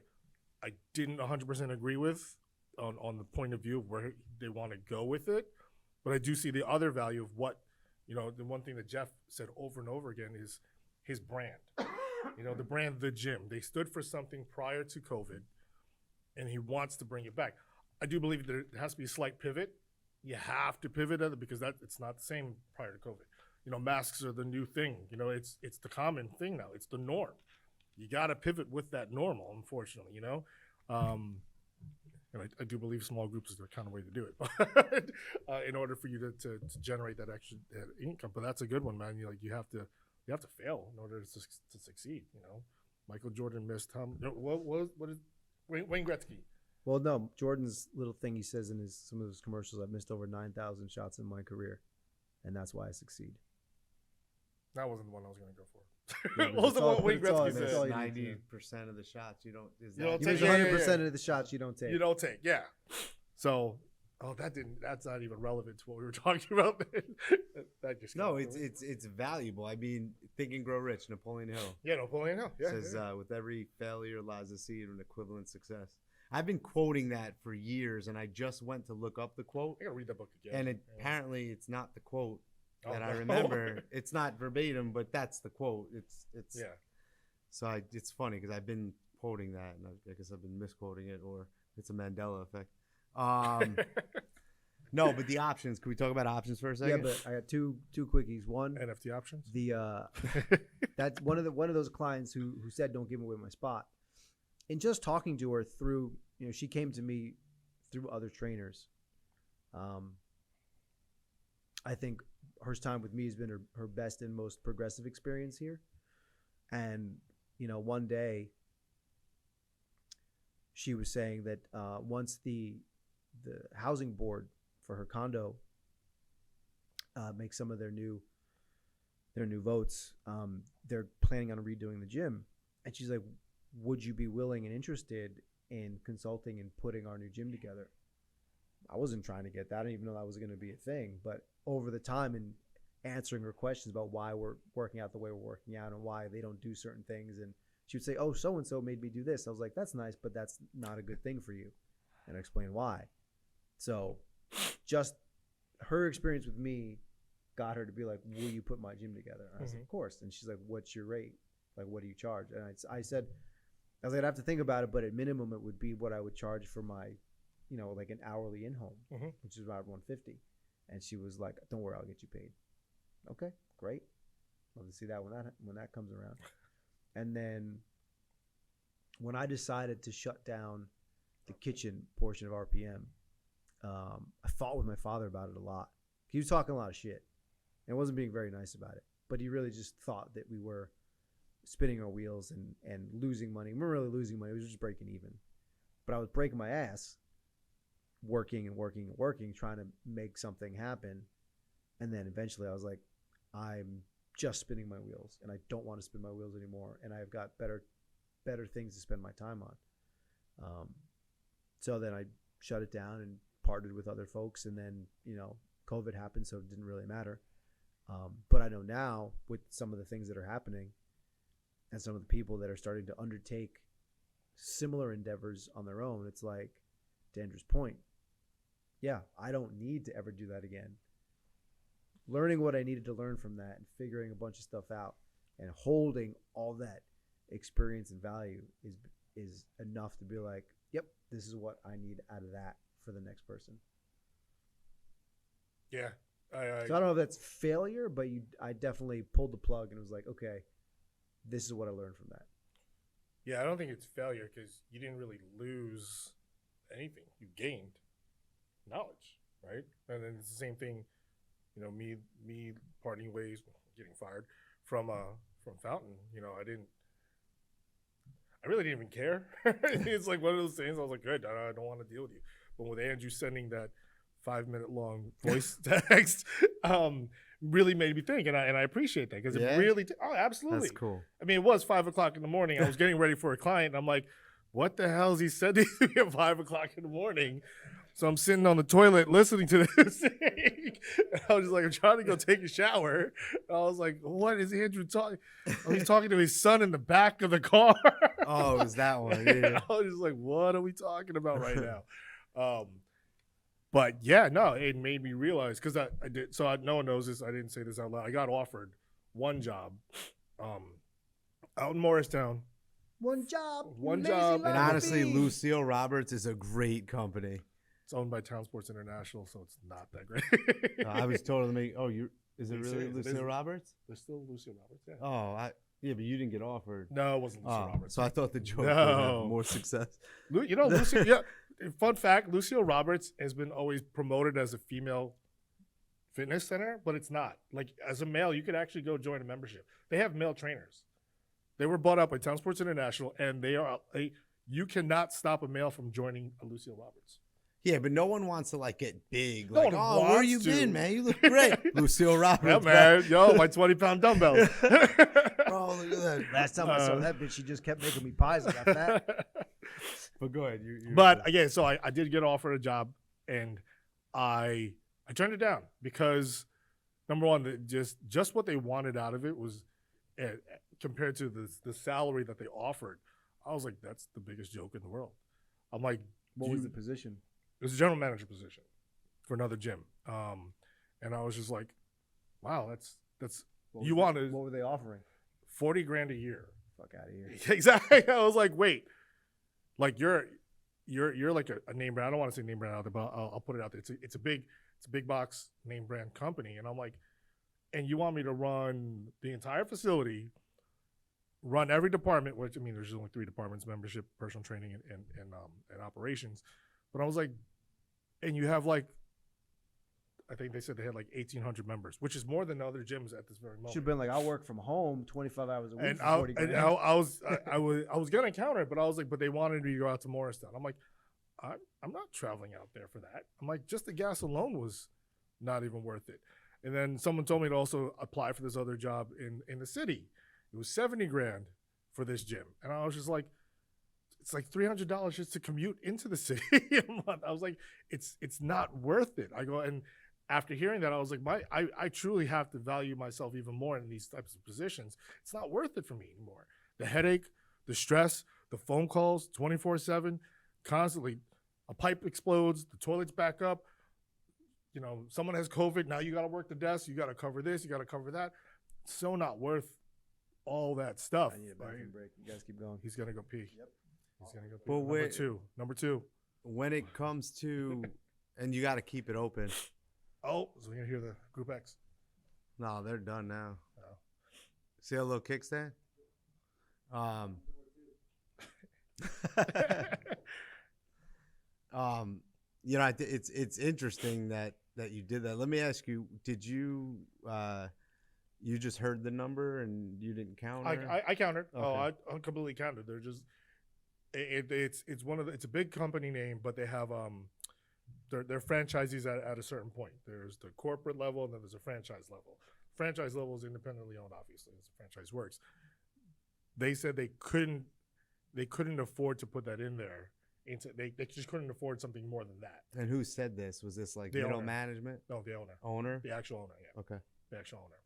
didn't 100% agree with on the point of view of where they want to go with it, But I do see the other value of what, the one thing that Jeff said over and over again is his brand. The brand, the gym. They stood for something prior to COVID, and he wants to bring it back. I do believe there has to be a slight pivot. You have to pivot at it because it's not the same prior to COVID. Masks are the new thing. It's the common thing now. It's the norm. You got to pivot with that normal, unfortunately, And I do believe small groups is the kind of way to do it, but in order for you to generate that extra income. But that's a good one, man. You have to fail in order to succeed. Michael Jordan missed what is Wayne Gretzky? Well, no, Jordan's little thing he says in some of his commercials, I've missed over 9,000 shots in my career, and that's why I succeed. That wasn't the one I was going to go for. Yeah, What was the one Wayne Gretzky that's said? all you 90% of the shots you don't. Is You don't that, He was take- 100% of the shots you don't take. You don't take, yeah. So, that's not even relevant to what we were talking about. That just no, came up. it's valuable. I mean, Think and Grow Rich, Napoleon Hill. Yeah, Napoleon Hill. Yeah, Says yeah. with every failure lies a seed of an equivalent success. I've been quoting that for years, and I just went to look up the quote, I gotta read that book again. and apparently it's not the quote that I no. remember. It's not verbatim, but that's the quote. It's Yeah. So it's funny because I've been quoting that, and I guess I've been misquoting it, or it's a Mandela effect. No, but the options. Can we talk about options for a Yeah, second? but I got two quickies. One, NFT options. that's one of those clients who said don't give away my spot. And just talking to her through, she came to me through other trainers. I think her time with me has been her best and most progressive experience here. And one day she was saying that once the housing board for her condo makes some of their new votes, they're planning on redoing the gym. And she's like, would you be willing and interested in consulting and putting our new gym together? I wasn't trying to get that. I didn't even know that was going to be a thing. But over the time and answering her questions about why we're working out the way we're working out and why they don't do certain things, and she would say, oh, so-and-so made me do this. I was like, that's nice, but that's not a good thing for you. And I explained why. So just her experience with me got her to be like, will you put my gym together? And I said, of course. And she's like, what's your rate? Like, what do you charge? And I said, I was like, I'd have to think about it, but at minimum, it would be what I would charge for my, like an hourly in-home, which is about $150. And she was like, don't worry, I'll get you paid. Okay, great. Love to see that when that comes around. And then when I decided to shut down the kitchen portion of RPM, I fought with my father about it a lot. He was talking a lot of shit and wasn't being very nice about it. But he really just thought that we were spinning our wheels and losing money. We weren't really losing money. We were just breaking even. But I was breaking my ass working and working and working, trying to make something happen. And then eventually I was like, I'm just spinning my wheels, and I don't want to spin my wheels anymore. And I've got better things to spend my time on. So then I shut it down and partnered with other folks. And then, COVID happened, so it didn't really matter. But I know now with some of the things that are happening and some of the people that are starting to undertake similar endeavors on their own, it's like, to Andrew's point, yeah, I don't need to ever do that again. Learning what I needed to learn from that and figuring a bunch of stuff out and holding all that experience and value is enough to be like, yep, this is what I need out of that for the next person. Yeah. So I don't know if that's failure, but I definitely pulled the plug and was like, okay, this is what I learned from that. Yeah, I don't think it's failure because you didn't really lose anything. You gained knowledge, right? And then it's the same thing, me parting ways, getting fired from Fountain. I really didn't even care. It's like one of those things. I was like, good, I don't want to deal with you. But with Andrew sending that 5-minute long voice text, really made me think, and I appreciate that because it really. Absolutely, That's cool. I mean, it was 5 o'clock in the morning. I was getting ready for a client, and I'm like, what the hell is he sending to me at 5 o'clock in the morning? So I'm sitting on the toilet listening to this thing. I was just like, I'm trying to go take a shower. I was like, what is Andrew talking? Oh, he's talking to his son in the back of the car. Oh, it was that one. Yeah. I was just like, what are we talking about right now? But yeah, no, it made me realize because I did. So no one knows this. I didn't say this out loud. I got offered one job, out in Morristown. One job. One lazy job. And like honestly, me. Lucille Roberts is a great company. It's owned by Town Sports International, so it's not that great. I was told to make. Oh, is it Are you really serious? It Lucille is. Roberts? There's still Lucille Roberts. Yeah. Oh, yeah, but you didn't get offered. No, it wasn't Lucille Oh, Roberts. so I thought the joke would No. have more success. You know, Lucille. Yeah. Fun fact: Lucille Roberts has been always promoted as a female fitness center, but it's not. Like as a male, you could actually go join a membership. They have male trainers. They were bought up by Town Sports International, and they are. You cannot stop a male from joining a Lucille Roberts. Yeah, but no one wants to like get big. No Like, one oh, where wants you to. been, man? You look great, Lucille Roberts. Yeah, man. Yo, my 20-pound dumbbells. Oh, look at that. Last time I saw that bitch, she just kept making me pies. I got fat. But go ahead. But again, so I did get offered a job, and I turned it down because number one, just what they wanted out of it was compared to the salary that they offered. I was like, that's the biggest joke in the world. I'm like, What was the position? it was a general manager position for another gym, and I was just like, wow, that's What you was wanted What were they offering? $40,000 a year. Fuck out of here. Exactly. I was like, wait, like you're like a name brand. I don't want to say name brand out there, but I'll put it out there. It's a big box name brand company, and I'm like, and you want me to run the entire facility, run every department, which I mean, there's only 3 departments: membership, personal training, and operations. But I was like, and you have like, I think they said they had like 1,800 members, which is more than other gyms at this very moment. Should have been like, I'll work from home 25 hours a week And for I 40 grand. I was gonna counter it, but I was like, but they wanted me to go out to Morristown. I'm like, I'm not traveling out there for that. I'm like, just the gas alone was not even worth it. And then someone told me to also apply for this other job in the city. It was $70,000 for this gym, and I was just like, it's like $300 just to commute into the city a month. I was like, it's not worth it. I go, and after hearing that, I was like, I truly have to value myself even more in these types of positions. It's not worth it for me anymore. The headache, the stress, the phone calls 24/7, constantly. A pipe explodes, the toilets back up. You know, someone has COVID. Now you got to work the desk. You got to cover this. You got to cover that. So not worth all that stuff. I need a bathroom break. You guys keep going. He's gonna go pee. Yep. He's gonna go pee. But Number two. when it comes to, and you got to keep it open. Oh, so we're gonna hear the Group X. No, they're done now. Oh. See a little kickstand? You know, it's interesting that you did that. Let me ask you: did you you just heard the number and you didn't count? I countered. Okay. Oh, I completely countered. They're just it's a big company name, but they have they're franchisees at a certain point. There's the corporate level, and then there's a franchise level. Franchise level is independently owned, obviously, as the franchise works. They said they couldn't afford to put that in there. They just couldn't afford something more than that. And who said this? Was this like The middle owner. management? No, the owner, Owner? the actual owner, yeah, Okay. the actual owner.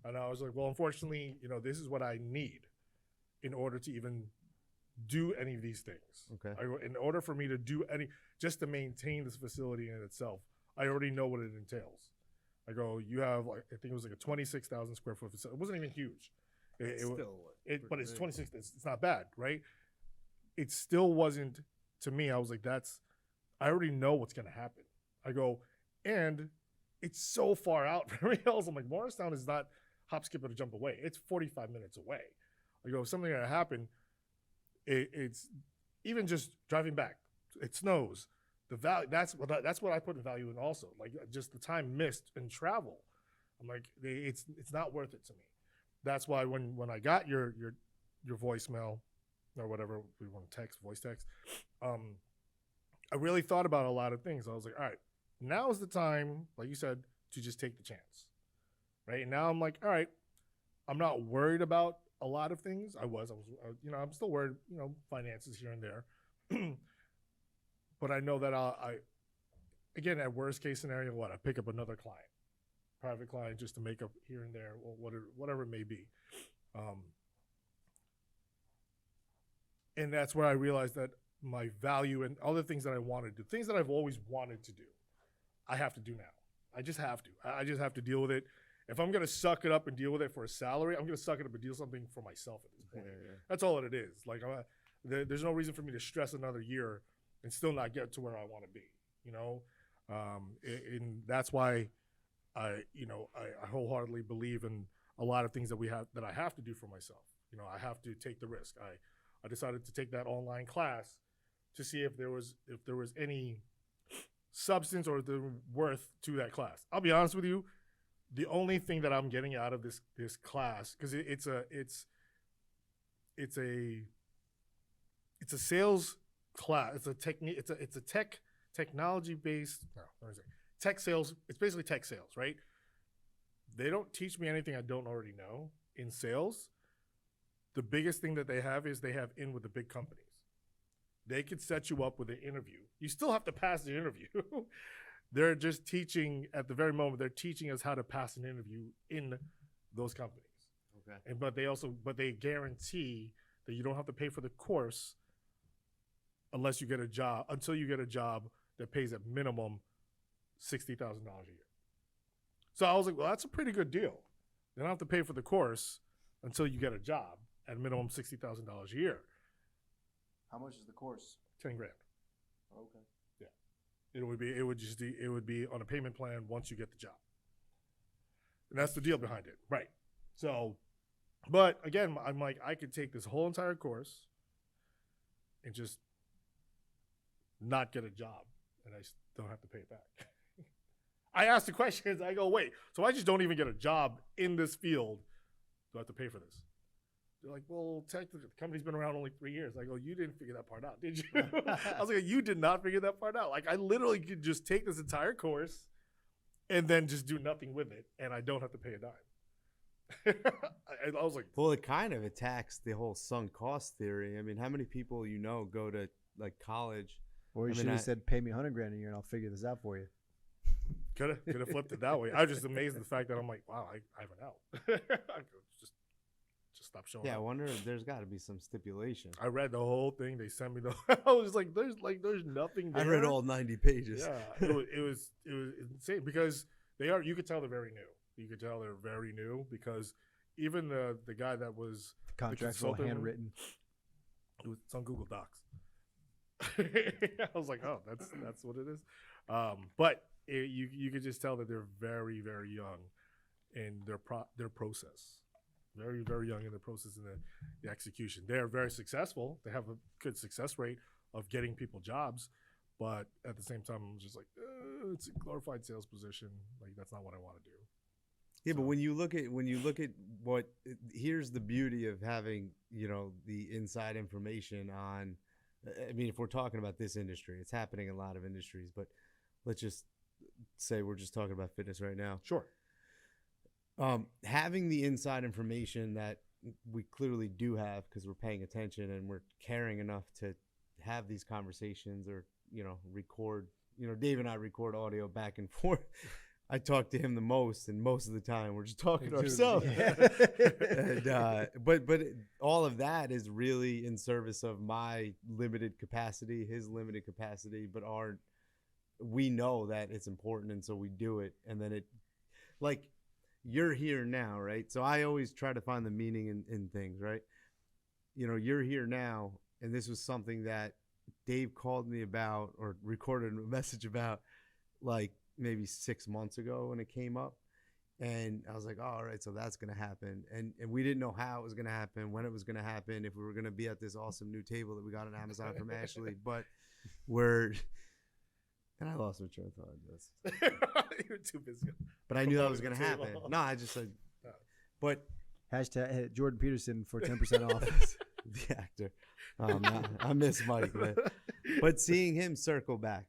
And I was like, well, unfortunately, this is what I need in order to even do any of these things. Okay. In order for me to do just to maintain this facility in itself, I already know what it entails. I go, you have like, I think it was like a 26,000 square foot facility. It wasn't even huge. But it's 26. It's not bad, right? It still wasn't, to me, I was like, I already know what's going to happen. I go, and it's so far out from everything else. I'm like, Morristown is not hop, skip, or jump away. It's 45 minutes away. I go, if something going to happen, it's even just driving back. It snows. The value, that's what I put in value in also. Like just the time missed in travel. I'm like, it's not worth it to me. That's why when I got your voicemail or whatever we want to voice text, I really thought about a lot of things. I was like, all right, now is the time, like you said, to just take the chance, right? And now I'm like, all right, I'm not worried about a lot of things. I was, I'm still worried, finances here and there, but I know that again, at worst case scenario, I pick up another client, private client, just to make up here and there, or whatever it may be. And that's where I realized that my value and other things that I wanted to do, things that I've always wanted to do, I have to do now. I just have to. I just have to deal with it. If I'm gonna suck it up and deal with it for a salary, I'm gonna suck it up and deal something for myself at this point. Yeah. That's all it is. Like, there's no reason for me to stress another year and still not get to where I want to be. You know, and that's why I wholeheartedly believe in a lot of things that I have to do for myself. You know, I have to take the risk. I decided to take that online class to see if there was any substance or the worth to that class. I'll be honest with you, the only thing that I'm getting out of this class, because it's a sales class. It's a technology based tech sales. It's basically tech sales, right? They don't teach me anything I don't already know in sales. The biggest thing that they have is they have in with the big companies. They could set you up with an interview. You still have to pass the interview. They're just teaching at the very moment. They're teaching us how to pass an interview in those companies. Okay. But they guarantee that you don't have to pay for the course until you get a job that pays at minimum $60,000 a year. So I was like, well, that's a pretty good deal. You don't have to pay for the course until you get a job at a minimum $60,000 a year. How much is the course? $10,000. Okay. It would be on a payment plan once you get the job. And that's the deal behind it. Right. So, but again, I'm like, I could take this whole entire course and just not get a job and I don't have to pay it back. I asked the questions. I go, wait, so I just don't even get a job in this field. Do I have to pay for this? They're like, well, technically, the company's been around only 3 years. I go, you didn't figure that part out, did you? I was like, you did not figure that part out. Like, I literally could just take this entire course and then just do nothing with it, and I don't have to pay a dime. I was like, well, it kind of attacks the whole sunk cost theory. I mean, how many people go to like college? Or you should have said, pay me $100,000 a year and I'll figure this out for you. Could have flipped it that way. I was just amazed at the fact that I'm like, wow, I have an out. I could just stop showing up. I wonder if there's got to be some stipulation. I read the whole thing. They sent me I was like, there's nothing there. I read all 90 pages. Yeah, it was insane because you could tell they're very new. You could tell they're very new because even the guy that was Contracts all handwritten. It's on Google Docs. I was like, oh, that's what it is. But you could just tell that they're very, very young in their process. Very, very young in the process and the execution. They're very successful. They have a good success rate of getting people jobs, but at the same time, I'm just like, it's a glorified sales position. Like that's not what I want to do. Yeah, but when you look at here's the beauty of having the inside information on. I mean, if we're talking about this industry, it's happening in a lot of industries, but let's just say we're just talking about fitness right now. Sure. Having the inside information that we clearly do have because we're paying attention and we're caring enough to have these conversations or, record, Dave and I record audio back and forth. I talk to him the most, and most of the time we're just talking to ourselves. Yeah. But all of that is really in service of my limited capacity, his limited capacity, but we know that it's important, and so we do it. And then you're here now, right? So I always try to find the meaning in things, right? You're here now, and this was something that Dave called me about or recorded a message about like maybe 6 months ago when it came up. And I was like, oh, all right, so that's going to happen. And we didn't know how it was going to happen, when it was going to happen, if we were going to be at this awesome new table that we got on Amazon from Ashley. But and I lost my train of thought. You were too busy. But I knew that was going to happen. No, I just said, but #, Jordan Peterson for 10% off. The actor. I miss Mike. But seeing him circle back,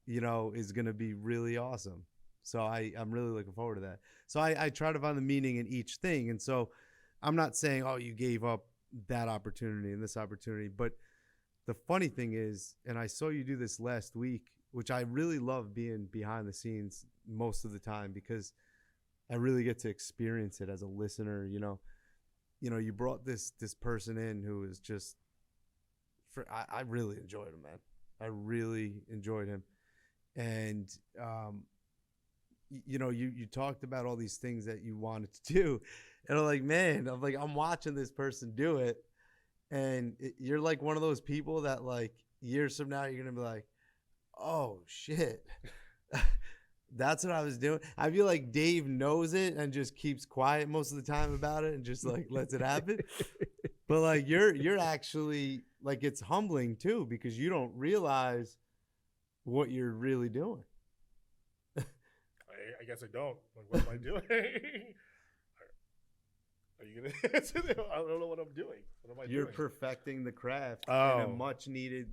is going to be really awesome. So I'm really looking forward to that. So I try to find the meaning in each thing. And so I'm not saying, oh, you gave up that opportunity and this opportunity. But the funny thing is, and I saw you do this last week, which I really love being behind the scenes most of the time because I really get to experience it as a listener. You brought this person in who is just, I really enjoyed him, man. I really enjoyed him. And you know, you talked about all these things that you wanted to do, and I'm like, man, I'm watching this person do it, and you're like one of those people that like years from now you're gonna be like, oh shit. That's what I was doing. I feel like Dave knows it and just keeps quiet most of the time about it and just like lets it happen. But like you're actually like, it's humbling too, because you don't realize what you're really doing. I guess I don't. Like, what am I doing? Are you gonna answer that? I don't know what I'm doing. What am I You're doing? perfecting the craft in Oh. a much needed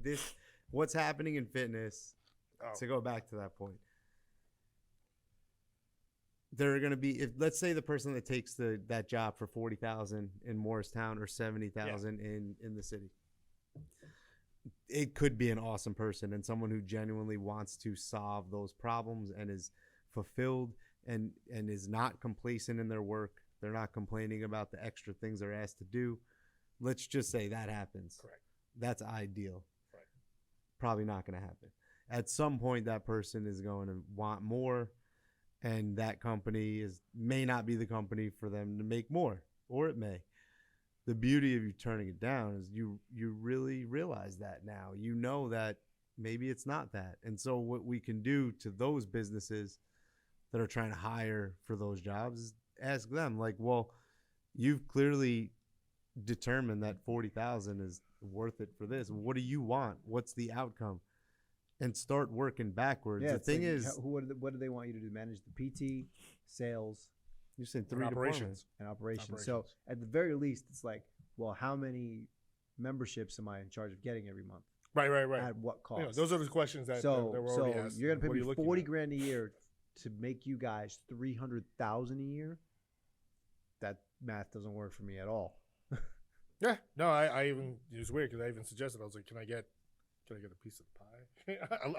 what's happening in fitness. Oh. To go back to that point, there are going to be, if let's say the person that takes that job for 40,000 in Morristown or 70,000 in the city, it could be an awesome person and someone who genuinely wants to solve those problems and is fulfilled and is not complacent in their work. They're not complaining about the extra things they're asked to do. Let's just say that happens. Correct. That's ideal. Right. Probably not going to happen. At some point, that person is going to want more, and that company may not be the company for them to make more, or it may. The beauty of you turning it down is you really realize that now. You know that maybe it's not that. And so what we can do to those businesses that are trying to hire for those jobs is ask them, like, well, you've clearly determined that 40,000 is worth it for this. What do you want? What's the outcome? And start working backwards. Yeah, the thing like, is, what do they want you to do? Manage the PT, sales, you said And 3 operations. and operations. So at the very least, it's like, well, how many memberships am I in charge of getting every month? Right. At what cost? Yeah, those are the questions that so were already asked. you're gonna pay What are me you looking 40 at? grand a year to make you guys 300,000 a year. That math doesn't work for me at all. Yeah, no, I even, it was weird because I even suggested, I was like, can I get a piece of the pie?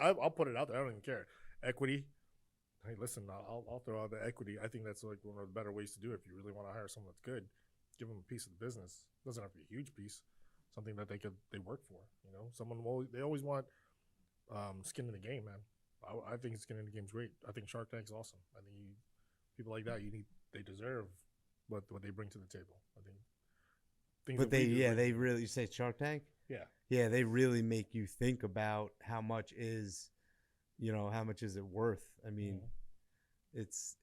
I'll put it out there. I don't even care. Equity. Hey, listen, I'll throw out the equity. I think that's like one of the better ways to do it. If you really want to hire someone that's good, give them a piece of the business. It doesn't have to be a huge piece. Something that they work for. You know, they always want skin in the game, man. I think skin in the game's great. I think Shark Tank's awesome. I think people like that, they deserve what they bring to the table. I think. but they really, you say Shark Tank? Yeah, they really make you think about how much is it worth? I mean, it's,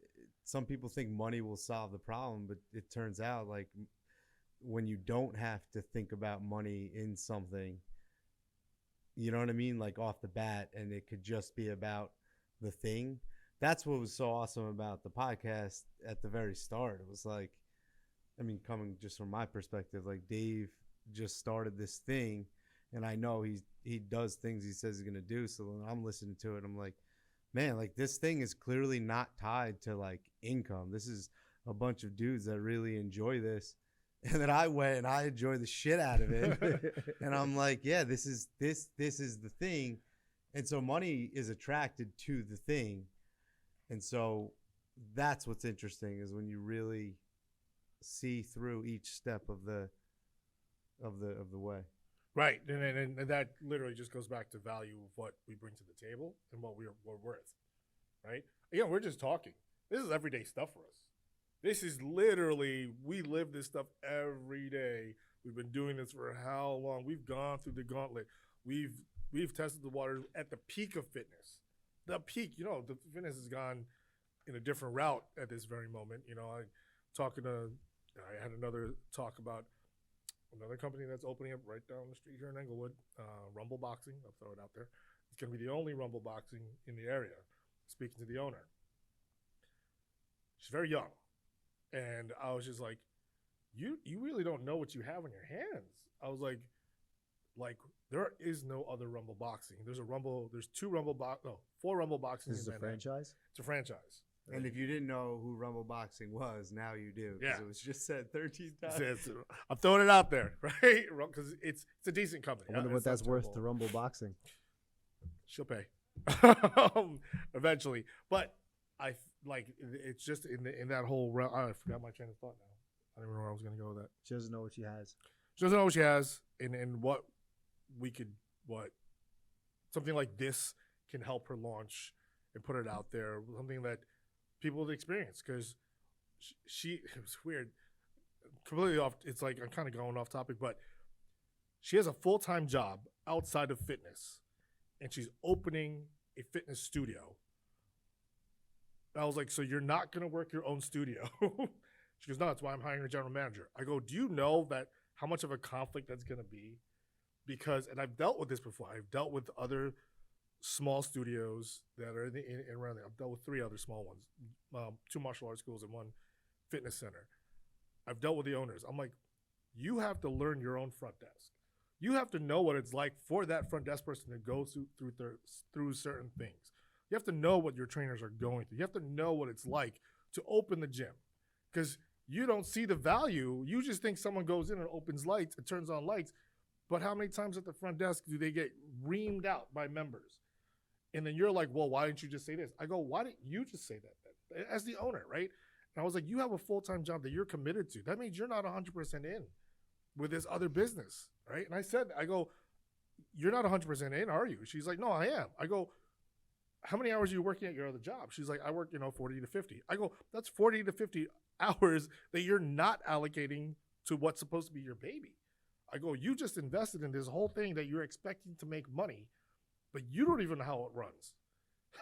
some people think money will solve the problem, but it turns out like when you don't have to think about money in something, you know what I mean? Like off the bat, and it could just be about the thing. That's what was so awesome about the podcast at the very start. It was like, I mean, coming just from my perspective, like Dave just started this thing, and I know he does things he says he's going to do. So when I'm listening to it, I'm like, man, like this thing is clearly not tied to like income. This is a bunch of dudes that really enjoy this. And then I went and I enjoy the shit out of it. And I'm like, yeah, this is the thing. And so money is attracted to the thing. And so that's what's interesting, is when you really see through each step of the way. Right, and that literally just goes back to value of what we bring to the table and what we're worth, right? Again, we're just talking. This is everyday stuff for us. This is literally, we live this stuff every day. We've been doing this for how long? We've gone through the gauntlet. We've tested the waters at the peak of fitness. The peak, the fitness has gone in a different route at this very moment. I had another talk about another company that's opening up right down the street here in Englewood, Rumble Boxing. I'll throw it out there. It's going to be the only Rumble Boxing in the area. Speaking to the owner, she's very young, and I was just like, "You really don't know what you have on your hands." I was like there is no other Rumble Boxing. There's 4 Rumble Boxing. This is a franchise? It's a franchise. And if you didn't know who Rumble Boxing was, now you do. Yeah. It was just said 13 times. I'm throwing it out there, right? Because it's a decent company. I wonder what that's worth to Rumble Boxing. She'll pay eventually, but it's just in that whole realm. I forgot my train of thought now. I don't even know where I was going to go with that. She doesn't know what she has. She doesn't know what she has, and what something like this can help her launch and put it out there, something that people would experience. Because she it was weird, completely off. It's like I'm kind of going off topic, but she has a full-time job outside of fitness, and she's opening a fitness studio. I was like, so you're not going to work your own studio? She goes, no, that's why I'm hiring a general manager. I go, do you know that how much of a conflict that's going to be? Because, and I've dealt with this before. I've dealt with other small studios that are in around there. I've dealt with 3 other small ones, 2 martial arts schools and 1 fitness center. I've dealt with the owners. I'm like, you have to learn your own front desk. You have to know what it's like for that front desk person to go through certain things. You have to know what your trainers are going through. You have to know what it's like to open the gym, because you don't see the value. You just think someone goes in and opens lights and turns on lights. But how many times at the front desk do they get reamed out by members? And then you're like, well, why didn't you just say this? I go, why didn't you just say that then? As the owner, right? And I was like, you have a full-time job that you're committed to. That means you're not 100% in with this other business, right? And I go, you're not 100% in, are you? She's like, no, I am. I go, how many hours are you working at your other job? She's like, I work, 40 to 50. I go, that's 40 to 50 hours that you're not allocating to what's supposed to be your baby. I go, you just invested in this whole thing that you're expecting to make money, but you don't even know how it runs.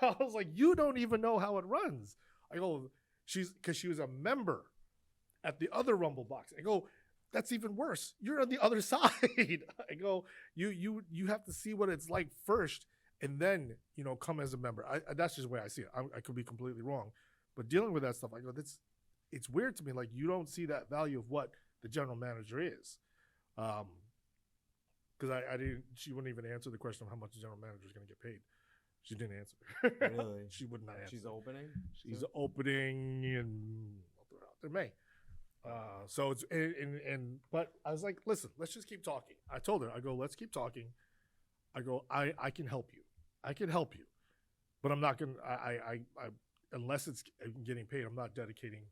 I was like, you don't even know how it runs. I go, because she was a member at the other Rumble box. I go, that's even worse. You're on the other side. I go, you have to see what it's like first, and then, come as a member. That's just the way I see it. I could be completely wrong. But dealing with that stuff, I go, it's weird to me. Like, you don't see that value of what the general manager is. Because she wouldn't even answer the question of how much the general manager is going to get paid. She didn't answer. Really? She would not answer. She's opening? She's opening in, I'll throw it out there, May. So it's, but I was like, listen, let's just keep talking. I told her, I go, let's keep talking. I go, I can help you. I can help you, but I'm not going to, I unless it's getting paid, I'm not dedicating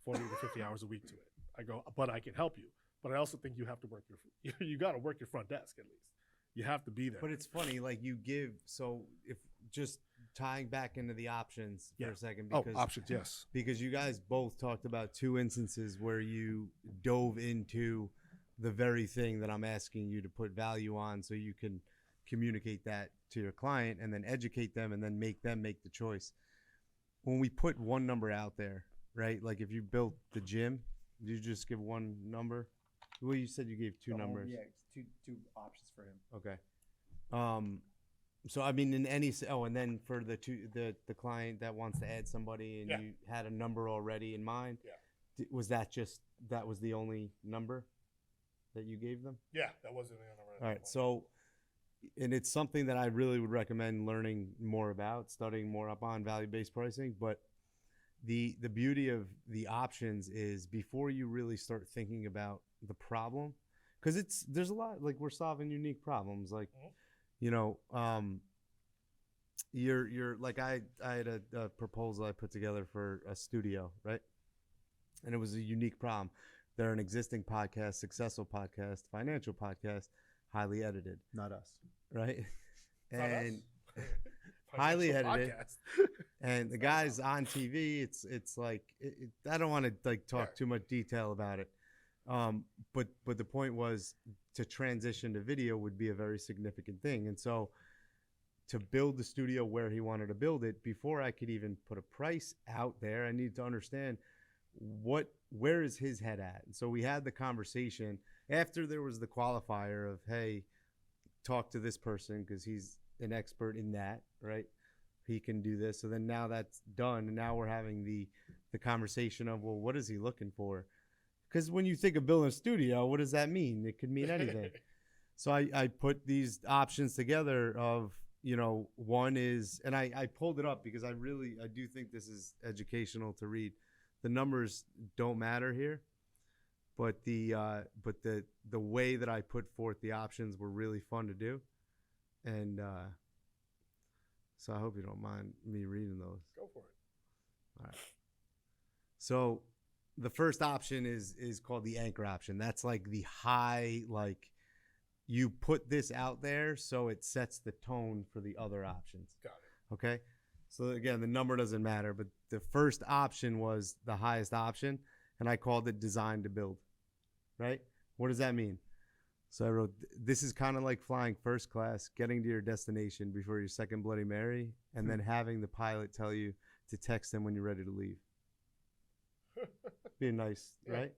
40 to 50 hours a week to it. I go, but I can help you. But I also think you have to work you got to work your front desk at least. You have to be there. But it's funny, like so if just tying back into the options for a second. Because, options, yes. Because you guys both talked about 2 instances where you dove into the very thing that I'm asking you to put value on, so you can communicate that to your client and then educate them and then make them make the choice. When we put one number out there, right? Like if you built the gym, did you just give one number? Well, you said you gave 2 numbers. Yeah, two options for him. Okay. So I mean, in any and then for the client that wants to add somebody and you had a number already in mind. Yeah. Was that was the only number that you gave them? Yeah, that wasn't the number. All right. So, and it's something that I really would recommend learning more about, studying more up on value-based pricing. But the beauty of the options is before you really start thinking about the problem, because there's a lot, like we're solving unique problems, like you're like I had a proposal I put together for a studio, right? And it was a unique problem. They're an existing podcast, successful podcast, financial podcast, highly edited. Not us, right? And us. highly edited. Podcast. And the guy's on TV. It's like I don't want to like talk too much detail about it. But the point was to transition to video would be a very significant thing. And so to build the studio where he wanted to build it, before I could even put a price out there, I needed to understand where is his head at. And so we had the conversation after there was the qualifier of, hey, talk to this person because he's an expert in that, right? He can do this. So then now that's done. And now we're having the conversation of, well, what is he looking for? Because when you think of building a studio, what does that mean? It could mean anything. So I put these options together of, one is, and I pulled it up because I do think this is educational to read. The numbers don't matter here, but the way that I put forth the options were really fun to do. And so I hope you don't mind me reading those. Go for it. All right. So the first option is called the anchor option. That's like the high, like you put this out there so it sets the tone for the other options. Got it. Okay. So again, the number doesn't matter, but the first option was the highest option, and I called it design to build. Right? What does that mean? So I wrote, this is kind of like flying first class, getting to your destination before your second Bloody Mary, and then having the pilot tell you to text them when you're ready to leave. Being nice, Yeah. right?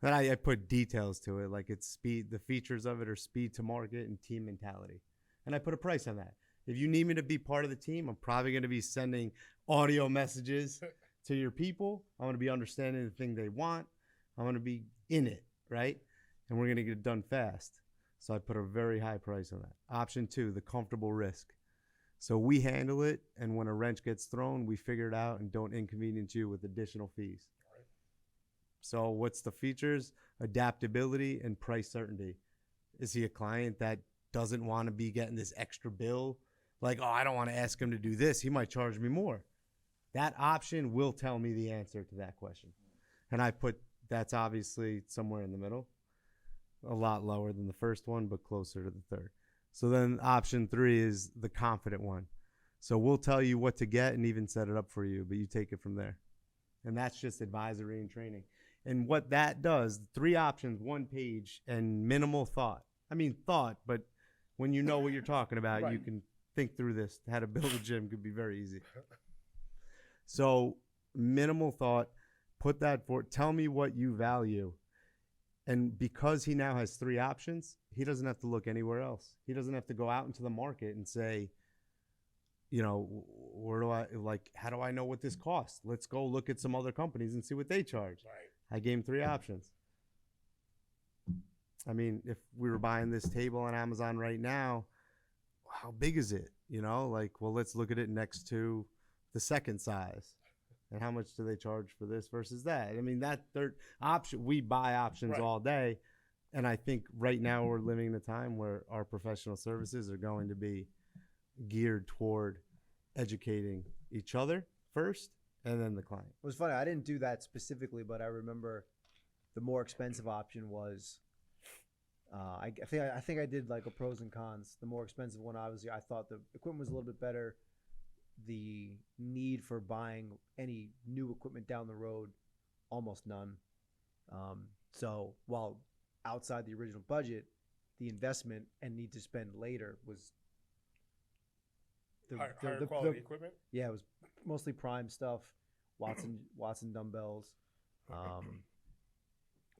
Then I put details to it, like it's speed. The features of it are speed to market and team mentality. And I put a price on that. If you need me to be part of the team, I'm probably going to be sending audio messages to your people. I'm going to be understanding the thing they want. I'm going to be in it, right? And we're going to get it done fast. So I put a very high price on that. Option 2, the comfortable risk. So we handle it, and when a wrench gets thrown, we figure it out and don't inconvenience you with additional fees. Right. So what's the features? Adaptability and price certainty. Is he a client that doesn't want to be getting this extra bill? Like, oh, I don't want to ask him to do this. He might charge me more. That option will tell me the answer to that question. And I put that's obviously somewhere in the middle. A lot lower than the first one, but closer to the third. So then option 3 is the confident one. So we'll tell you what to get and even set it up for you, but you take it from there. And that's just advisory and training. And what that does, 3 options, 1 page, and minimal thought. I mean, thought, but when you know what you're talking about, Right. you can think through this. How to build a gym could be very easy. So minimal thought, put that for, tell me what you value. And because he now has 3 options, he doesn't have to look anywhere else. He doesn't have to go out into the market and say, you know, where do I, like, how do I know what this costs? Let's go look at some other companies and see what they charge. Right. I gave him 3 options. I mean, if we were buying this table on Amazon right now, how big is it? You know, like, well, let's look at it next to the second size. And how much do they charge for this versus that? I mean, that third option, we buy options Right. all day. And I think right now we're living in a time where our professional services are going to be geared toward educating each other first and then the client. It was funny. I didn't do that specifically, but I remember the more expensive option was. I think I did like a pros and cons. The more expensive one, obviously, I thought the equipment was a little bit better. The need for buying any new equipment down the road, almost none. So while outside the original budget, the investment and need to spend later was Higher quality equipment. Yeah, it was mostly prime stuff, Watson dumbbells,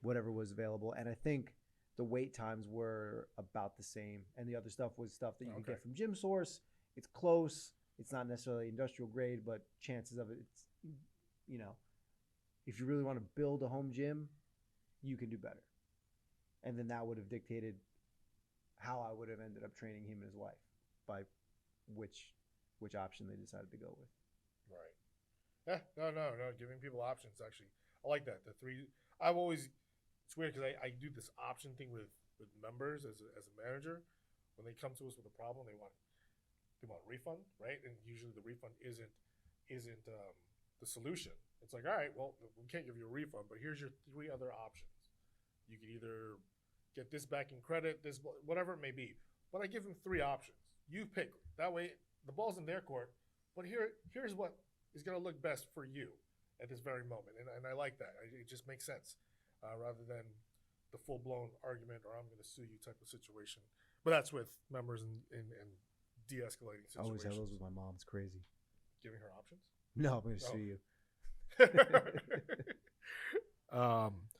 whatever was available, and I think the wait times were about the same. And the other stuff was stuff that you could get from Gym Source. It's close. It's not necessarily industrial grade, but chances of it, it's, you know, if you really want to build a home gym, you can do better. And then that would have dictated how I would have ended up training him and his wife by which option they decided to go with. Right. Yeah. No. Giving people options, actually. I like that. The 3, I've always, it's weird because I do this option thing with members as a manager. When they come to us with a problem, they want a refund, right? And usually the refund isn't the solution. It's like, all right, well, we can't give you a refund, but here's your 3 other options. You can either get this back in credit, this, whatever it may be. But I give them 3 options. You pick. That way, the ball's in their court. But here's what is going to look best for you at this very moment. And I like that. It just makes sense rather than the full-blown argument or I'm going to sue you type of situation. But that's with members and de-escalating situations. I always have those with my mom. It's crazy. Giving her options? No, I'm going to sue you.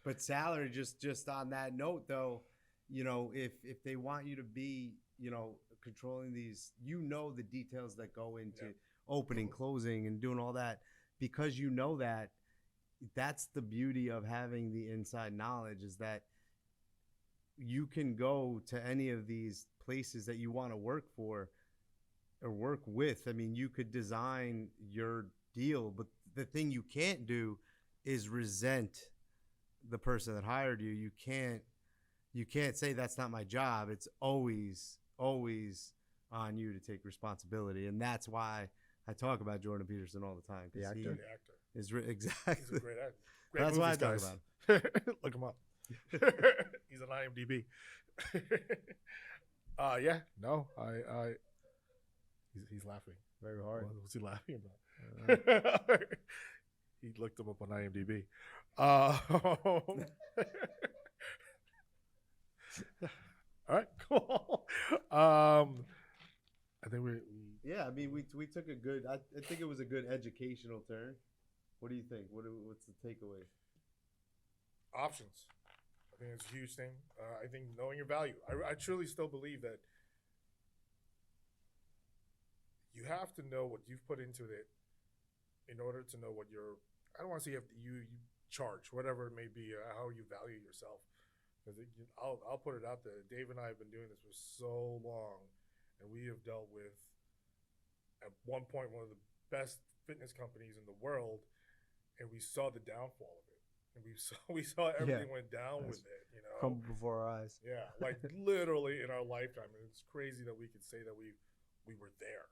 But salary, just on that note, though, you know, if they want you to be, you know, controlling these, you know, the details that go into opening, closing, and doing all that, because you know that, that's the beauty of having the inside knowledge, is that you can go to any of these places that you want to work for or work with. I mean, you could design your deal, but the thing you can't do is resent the person that hired you. You can't say that's not my job. It's always on you to take responsibility, and that's why I talk about Jordan Peterson all the time. The actor. The actor. Is exactly. He's a great actor. Great That's why I movies, talk guys. Look him up. He's on IMDb. Yeah, no, I he's laughing. Very hard. What's he laughing about? He looked him up on IMDb. All right, cool. I think we Yeah, I mean, we took a good. I think it was a good educational turn. What do you think? What's the takeaway? options. I think it's a huge thing. I think knowing your value. I truly still believe that you have to know what you've put into it in order to know what you're. I don't want to say you charge, whatever it may be, how you value yourself. Because I'll put it out there. Dave and I have been doing this for so long, and we have dealt with, at one point, one of the best fitness companies in the world, and we saw the downfall of it, and we saw everything went down with it. You know, Crumble before our eyes. yeah, like literally in our lifetime, and it's crazy that we could say that we were there.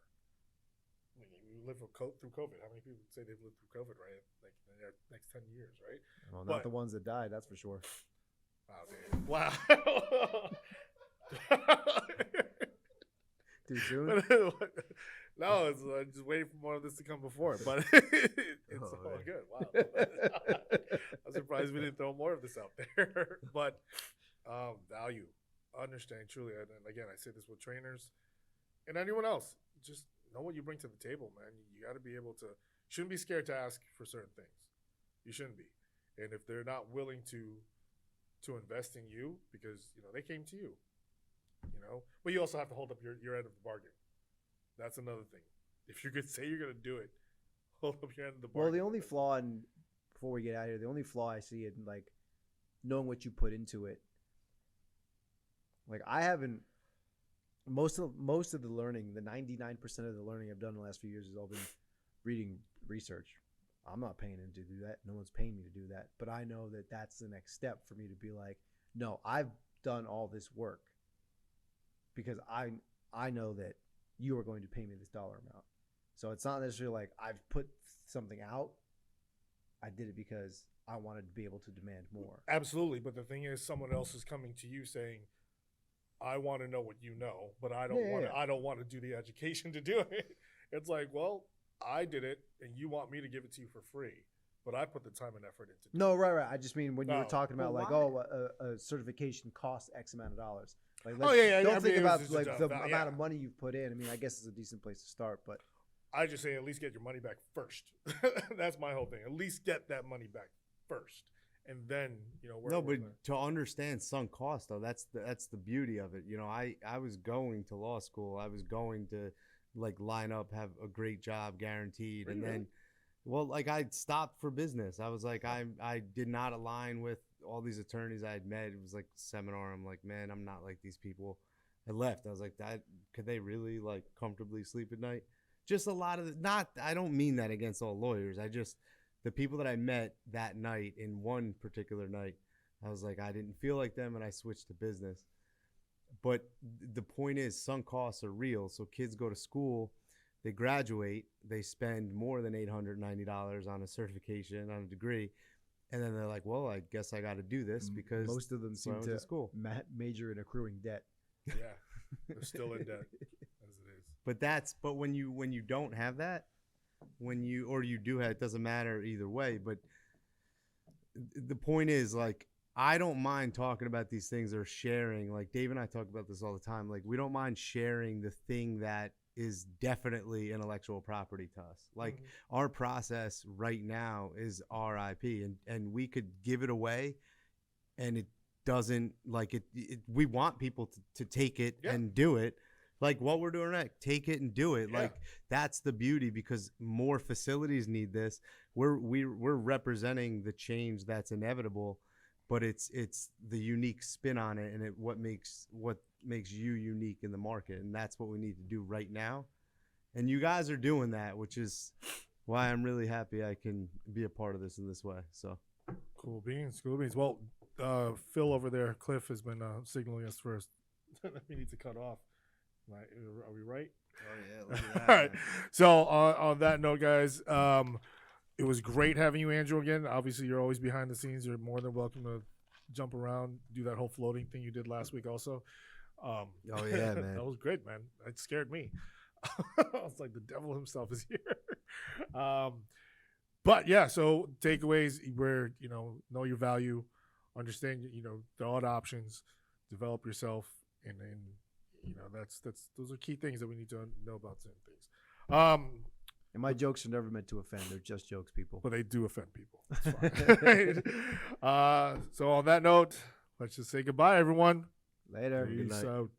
I mean, we lived through COVID. How many people say they've lived through COVID, right? Like in their next 10 years, right? Well, not the ones that died, that's for sure. Wow, wow. Too soon? No, it's just waiting for more of this to come before, but it's all good. Wow. I'm surprised we didn't throw more of this out there. But value, understand truly, and again, I say this with trainers and anyone else, just know what you bring to the table, man. You got to be able to, shouldn't be scared to ask for certain things. You shouldn't be. And if they're not willing to invest in you, because, you know, they came to you, you know, but you also have to hold up your end of the bargain. That's another thing. If you could say you're going to do it, hold up your end of the bargain. Well, the only flaw, and before we get out of here, the only flaw I see in like knowing what you put into it. Like I haven't, most of the learning, the 99% of the learning I've done in the last few years has all been reading research. I'm not paying him to do that. No one's paying me to do that. But I know that that's the next step for me to be like, no, I've done all this work because I know that you are going to pay me this dollar amount. So it's not necessarily like I've put something out. I did it because I wanted to be able to demand more. Absolutely. But the thing is, someone else is coming to you saying, I want to know what you know, but I don't want to do the education to do it. It's like, well, I did it, and you want me to give it to you for free, but I put the time and effort into it. No, right. I just mean when you were talking about well, a certification costs X amount of dollars. Like, Don't think about like the amount of money you've put in. I mean, I guess it's a decent place to start, but I just say at least get your money back first. That's my whole thing. At least get that money back first, and then, you know. But to understand sunk cost, though, that's the beauty of it. You know, I was going to law school. I was going to like line up, have a great job guaranteed, and then, well, like I stopped for business. I was like, I did not align with all these attorneys I had met. It was like a seminar. I'm like, man, I'm not like these people. I left. I was like, could they really like comfortably sleep at night? Just a lot of I don't mean that against all lawyers. The people that I met that night, in one particular night, I was like, I didn't feel like them, and I switched to business. But the point is, sunk costs are real. So kids go to school, they graduate, they spend more than $890 on a certification, on a degree, and then they're like, well, I guess I got to do this because most of them seem to school. Major in accruing debt. Yeah, they're still in debt as it is. But when you don't have that, or you do have, it doesn't matter either way. But the point is, like, I don't mind talking about these things or sharing. Like Dave and I talk about this all the time. Like, we don't mind sharing the thing that is definitely intellectual property to us. Like, our process right now is our IP, and we could give it away, and it doesn't, like, it we want people to take it and do it. Like what we're doing right, take it and do it. Like, that's the beauty, because more facilities need this. We're representing the change that's inevitable, but it's the unique spin on it, and what makes you unique in the market, and that's what we need to do right now. And you guys are doing that, which is why I'm really happy I can be a part of this in this way. So cool beans. Well, Phil over there, Cliff, has been signaling us first. We need to cut off. Right? Are we right? Oh yeah. Look at that, all right. So on that note, guys, it was great having you, Andrew, again. Obviously, you're always behind the scenes. You're more than welcome to jump around, do that whole floating thing you did last week also. Oh yeah, man. That was great, man. It scared me. I was like, the devil himself is here. But yeah, so takeaways where, know your value, understand, the odd options, develop yourself, and that's those are key things that we need to know about certain things. And my jokes are never meant to offend. They're just jokes, people. But they do offend people. That's fine. So on that note, let's just say goodbye, everyone. Later. Peace out.